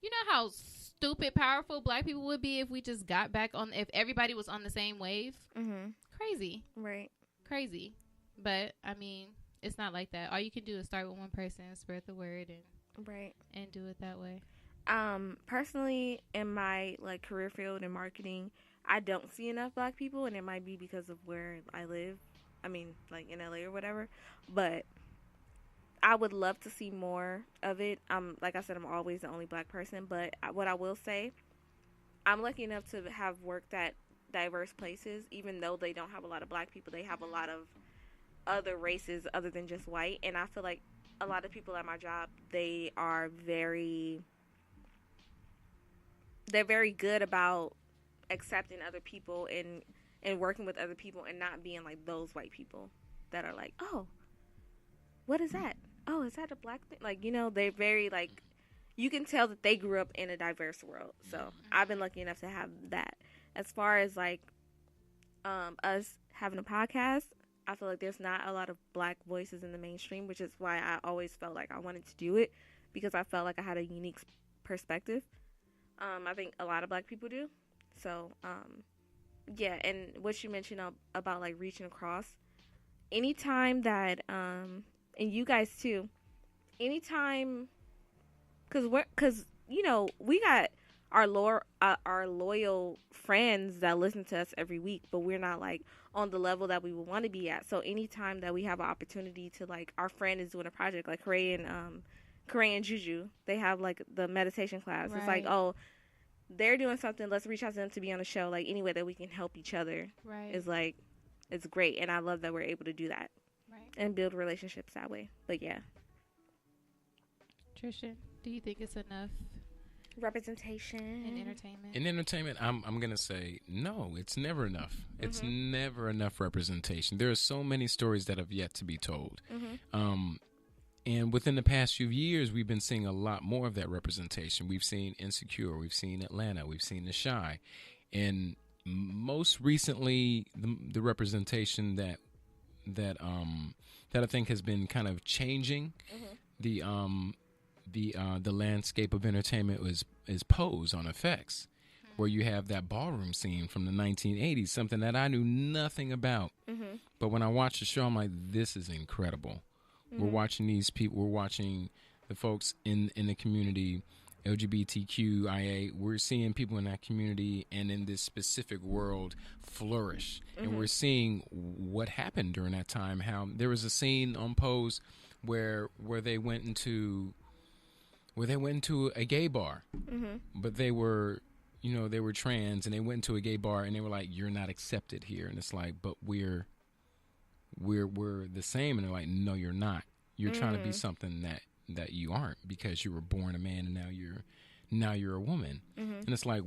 You know how stupid powerful Black people would be if we just got back on, if everybody was on the same wave? Mm-hmm. Crazy. Right. Crazy. But, I mean, it's not like that. All you can do is start with one person, spread the word, and do it that way. Personally, in my like career field in marketing, I don't see enough Black people, and it might be because of where I live. I mean, like in LA or whatever. But I would love to see more of it. Like I said, I'm always the only Black person. But what I will say, I'm lucky enough to have worked at diverse places. Even though they don't have a lot of Black people, they have a lot of other races other than just white. And I feel like a lot of people at my job, they are very good about accepting other people and working with other people and not being like those white people that are like, oh, what is that? Oh, is that a Black thing? Like, you know, they're very like, you can tell that they grew up in a diverse world. So I've been lucky enough to have that. As far as like us having a podcast, I feel like there's not a lot of Black voices in the mainstream, which is why I always felt like I wanted to do it, because I felt like I had a unique perspective. I think a lot of Black people do. So, yeah, and what you mentioned about, like, reaching across, anytime that, and you guys, too, anytime, because you know, we got our loyal friends that listen to us every week, but we're not, like, on the level that we would want to be at. So, anytime that we have an opportunity to, like, our friend is doing a project, like Korean Juju, they have like the meditation class. Right. It's like, oh, they're doing something, let's reach out to them to be on the show. Like, any way that we can help each other is like, it's great. And I love that we're able to do that and build relationships that way. But yeah. Trisha, do you think it's enough representation in entertainment? In entertainment, I'm going to say no, it's never enough. Mm-hmm. It's never enough representation. There are so many stories that have yet to be told. Mm-hmm. And within the past few years, we've been seeing a lot more of that representation. We've seen Insecure, we've seen Atlanta, we've seen The Chi, and most recently, the representation that I think has been kind of changing the landscape of entertainment is Pose on FX, where you have that ballroom scene from the 1980s, something that I knew nothing about. Mm-hmm. But when I watched the show, I'm like, this is incredible. Mm-hmm. We're watching these people. We're watching the folks in the community, LGBTQIA. We're seeing people in that community and in this specific world flourish. Mm-hmm. And we're seeing what happened during that time. How there was a scene on Pose where they went into a gay bar, but they were trans, and they went into a gay bar and they were like, "You're not accepted here." And it's like, but we're the same. And they're like, no, you're not. You're trying to be something that you aren't, because you were born a man and now you're a woman. And it's like,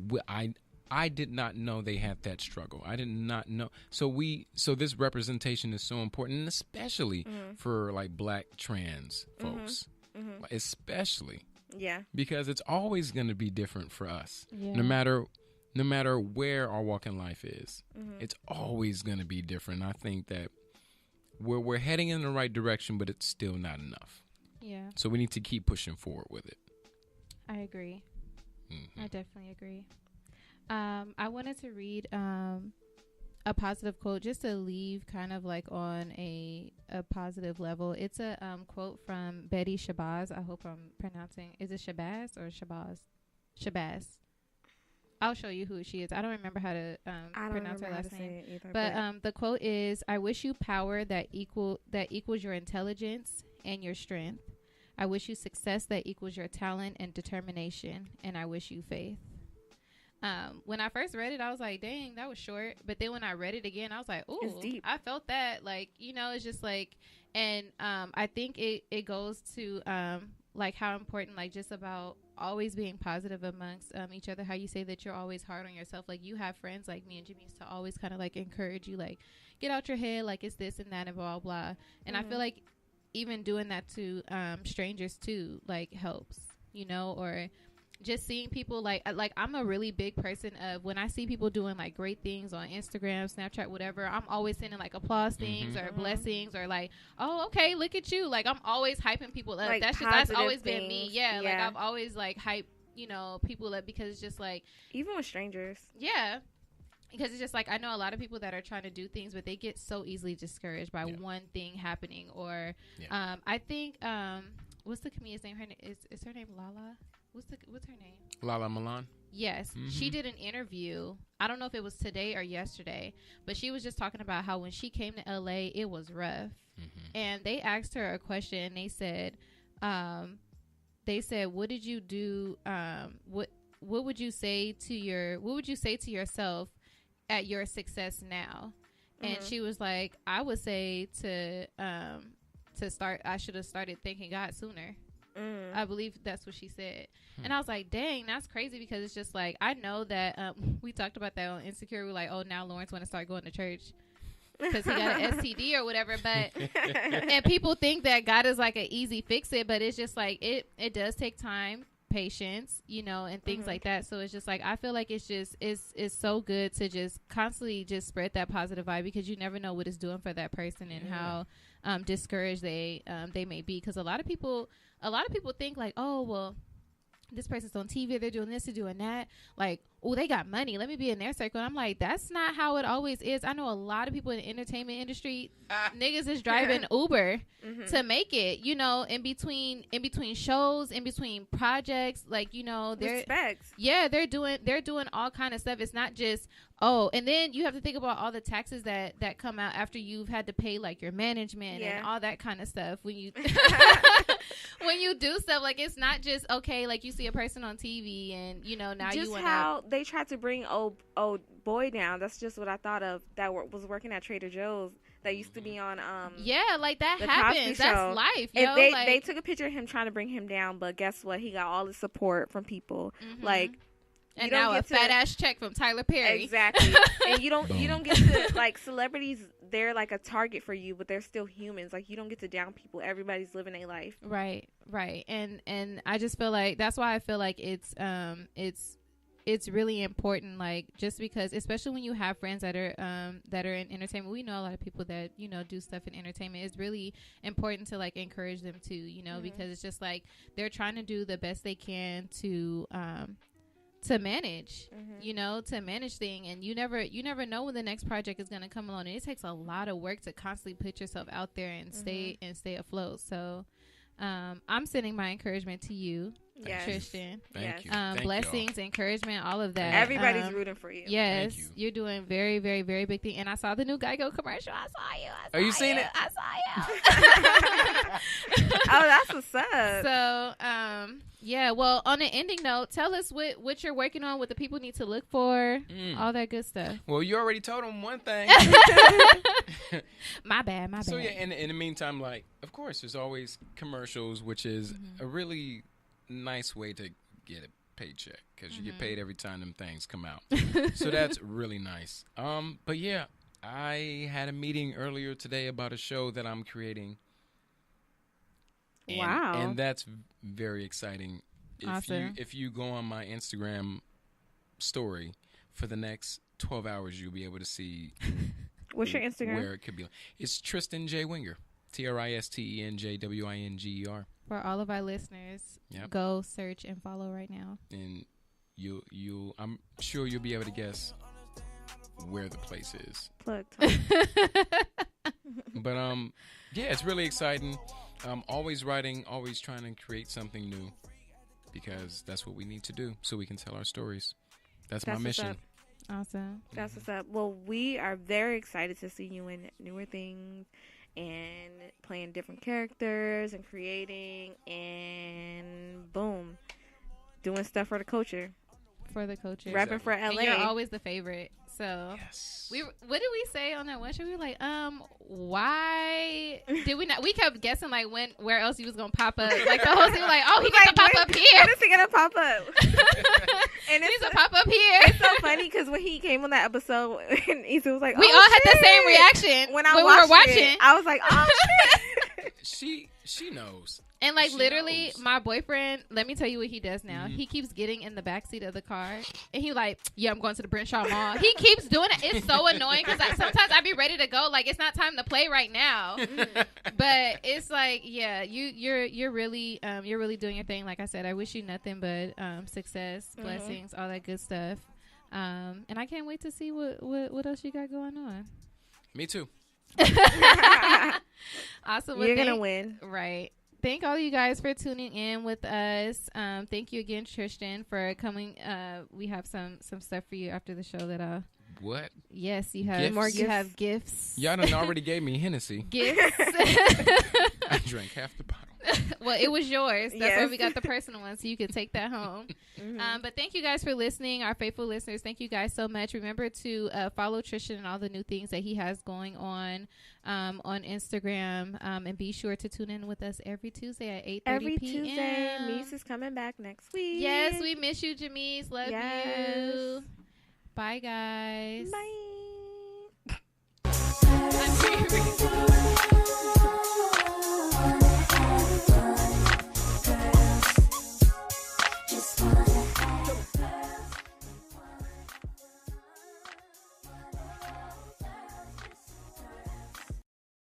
I did not know they had that struggle. I did not know. So this representation is so important, and especially for like Black trans folks, especially. Yeah. Because it's always going to be different for us. Yeah. No matter where our walk in life is, it's always going to be different. I think that we're heading in the right direction, but it's still not enough. Yeah. So we need to keep pushing forward with it. I agree. I definitely agree. I wanted to read a positive quote just to leave kind of like on a positive level. It's a quote from Betty Shabazz. I hope I'm pronouncing. Is it Shabazz or Shabazz? Shabazz. I'll show you who she is. I don't remember how to pronounce her last name. Either, but the quote is, "I wish you power that equals your intelligence and your strength. I wish you success that equals your talent and determination, and I wish you faith." When I first read it, I was like, dang, that was short. But then when I read it again, I was like, ooh, it's deep. I felt that. Like, you know, it's just like, and I think it goes to like how important, like just about always being positive amongst each other. How you say that you're always hard on yourself. Like you have friends like me and Jimmy used to always kind of like encourage you, like get out your head, like it's this and that and blah, blah. And I feel like even doing that to strangers too, like helps, you know, or just seeing people like I'm a really big person of when I see people doing like great things on Instagram, Snapchat, whatever, I'm always sending like applause things or blessings or like, oh, okay, look at you. Like I'm always hyping people up. Like that's always things. been me. Yeah. Like I've always like hyped, you know, people up because it's just like, even with strangers. Yeah. Because it's just like, I know a lot of people that are trying to do things, but they get so easily discouraged by one thing happening. Or I think, what's the comedian's name? Is her name Lala? What's her name? Lala Milan. Yes. She did an interview. I don't know if it was today or yesterday, but she was just talking about how when she came to LA, it was rough. And they asked her a question and they said, what did you do? What would you say to yourself at your success now? And she was like, I would say to start, I should have started thanking God sooner. I believe that's what she said. And I was like, dang, that's crazy, because it's just like, I know that we talked about that on Insecure. We're like, oh, now Lawrence want to start going to church because he got an STD or whatever. But and people think that God is like an easy fix it, but it's just like it does take time, patience, you know, and things like that. So it's just like, I feel like it's so good to just constantly just spread that positive vibe, because you never know what it's doing for that person and how discouraged they may be. Because a lot of people think like, oh, well, this person's on TV, they're doing this, they're doing that, like, oh, they got money, let me be in their circle. And I'm like, that's not how it always is. I know a lot of people in the entertainment industry, niggas is driving Uber to make it, you know, in between shows, in between projects, like, you know, they're doing all kind of stuff. It's not just, oh, and then you have to think about all the taxes that come out after you've had to pay like your management and all that kind of stuff when you when you do stuff. Like, it's not just, okay, like you see a person on TV and, you know, now just you want how they tried to bring old boy down. That's just what I thought of, that was working at Trader Joe's, that used to be on like that happens. That's life, yo. They took a picture of him trying to bring him down, but guess what, he got all the support from people. Like, and now a fat ass check from Tyler Perry. Exactly. And you don't get to, like, celebrities, they're like a target for you, but they're still humans. Like, you don't get to down people. Everybody's living their life. Right. And I just feel like that's why I feel like it's really important, like, just because, especially when you have friends that are in entertainment. We know a lot of people that, you know, do stuff in entertainment. It's really important to, like, encourage them too, you know, because it's just like they're trying to do the best they can to manage, you know, to manage things. And you never know when the next project is going to come along. And it takes a lot of work to constantly put yourself out there and stay afloat. So I'm sending my encouragement to you, Tristan. Thank you. Blessings, encouragement, all of that. Everybody's rooting for you. Yes, you're doing very, very, very big thing. And I saw the new Geico commercial. I saw you. Are you seeing it? I saw you. Oh, that's what's up. So, yeah. Well, on an ending note, tell us what you're working on, what the people need to look for, all that good stuff. Well, you already told them one thing. My bad. So yeah, in the meantime, like, of course, there's always commercials, which is a really nice way to get a paycheck, because you get paid every time them things come out. So that's really nice. But yeah, I had a meeting earlier today about a show that I'm creating. Wow. And that's very exciting. Awesome. If you go on my Instagram story for the next 12 hours, you'll be able to see what's your Instagram? Where it could be. It's Tristan J. Winger. TristenJWinger. For all of our listeners, go search and follow right now. And you I'm sure you'll be able to guess where the place is. Plug time. But yeah, it's really exciting. Always writing, always trying to create something new, because that's what we need to do so we can tell our stories. That's my mission. Awesome. That's what's up. Well, we are very excited to see you in newer things and playing different characters and creating and boom, doing stuff for the culture. For the culture. Rapping for LA. And you're always the favorite. So Yes. what did we say on that one show? We were like, why did we not? We kept guessing like where else he was gonna pop up. Like the whole thing, was like, oh, he gonna pop up here. When is he gonna pop up? And he's gonna pop up here. It's so funny because when he came on that episode, and Issa was like, we all had the same reaction when we were watching. It, I was like, oh shit. She knows. And like She literally, knows. my boyfriend, let me tell you what he does now. He keeps getting in the backseat of the car, and he like, yeah, I'm going to the Brenshaw Mall. He keeps doing it. It's so annoying because sometimes I be ready to go, like it's not time to play right now. But it's like, yeah, you're really doing your thing. Like I said, I wish you nothing but success, blessings, all that good stuff. And I can't wait to see what else you got going on. Me too. Awesome. You're gonna win, right? Thank all you guys for tuning in with us. Thank you again, Tristan, for coming. We have some stuff for you after the show that What? Yes, you have Gifts? more. You have gifts. Y'all done already gave me Hennessy. Gifts. I drank half the bottle. Well, it was yours. That's Yes. why we got the personal one, so you can take that home. But thank you guys for listening, our faithful listeners. Thank you guys so much. Remember to follow Tristan and all the new things that he has going on Instagram, and be sure to tune in with us every Tuesday at 8:30 every p.m. Tuesday. Mies is coming back next week. Yes, we miss you, Jamise. Love Yes. you. Bye, guys. Bye.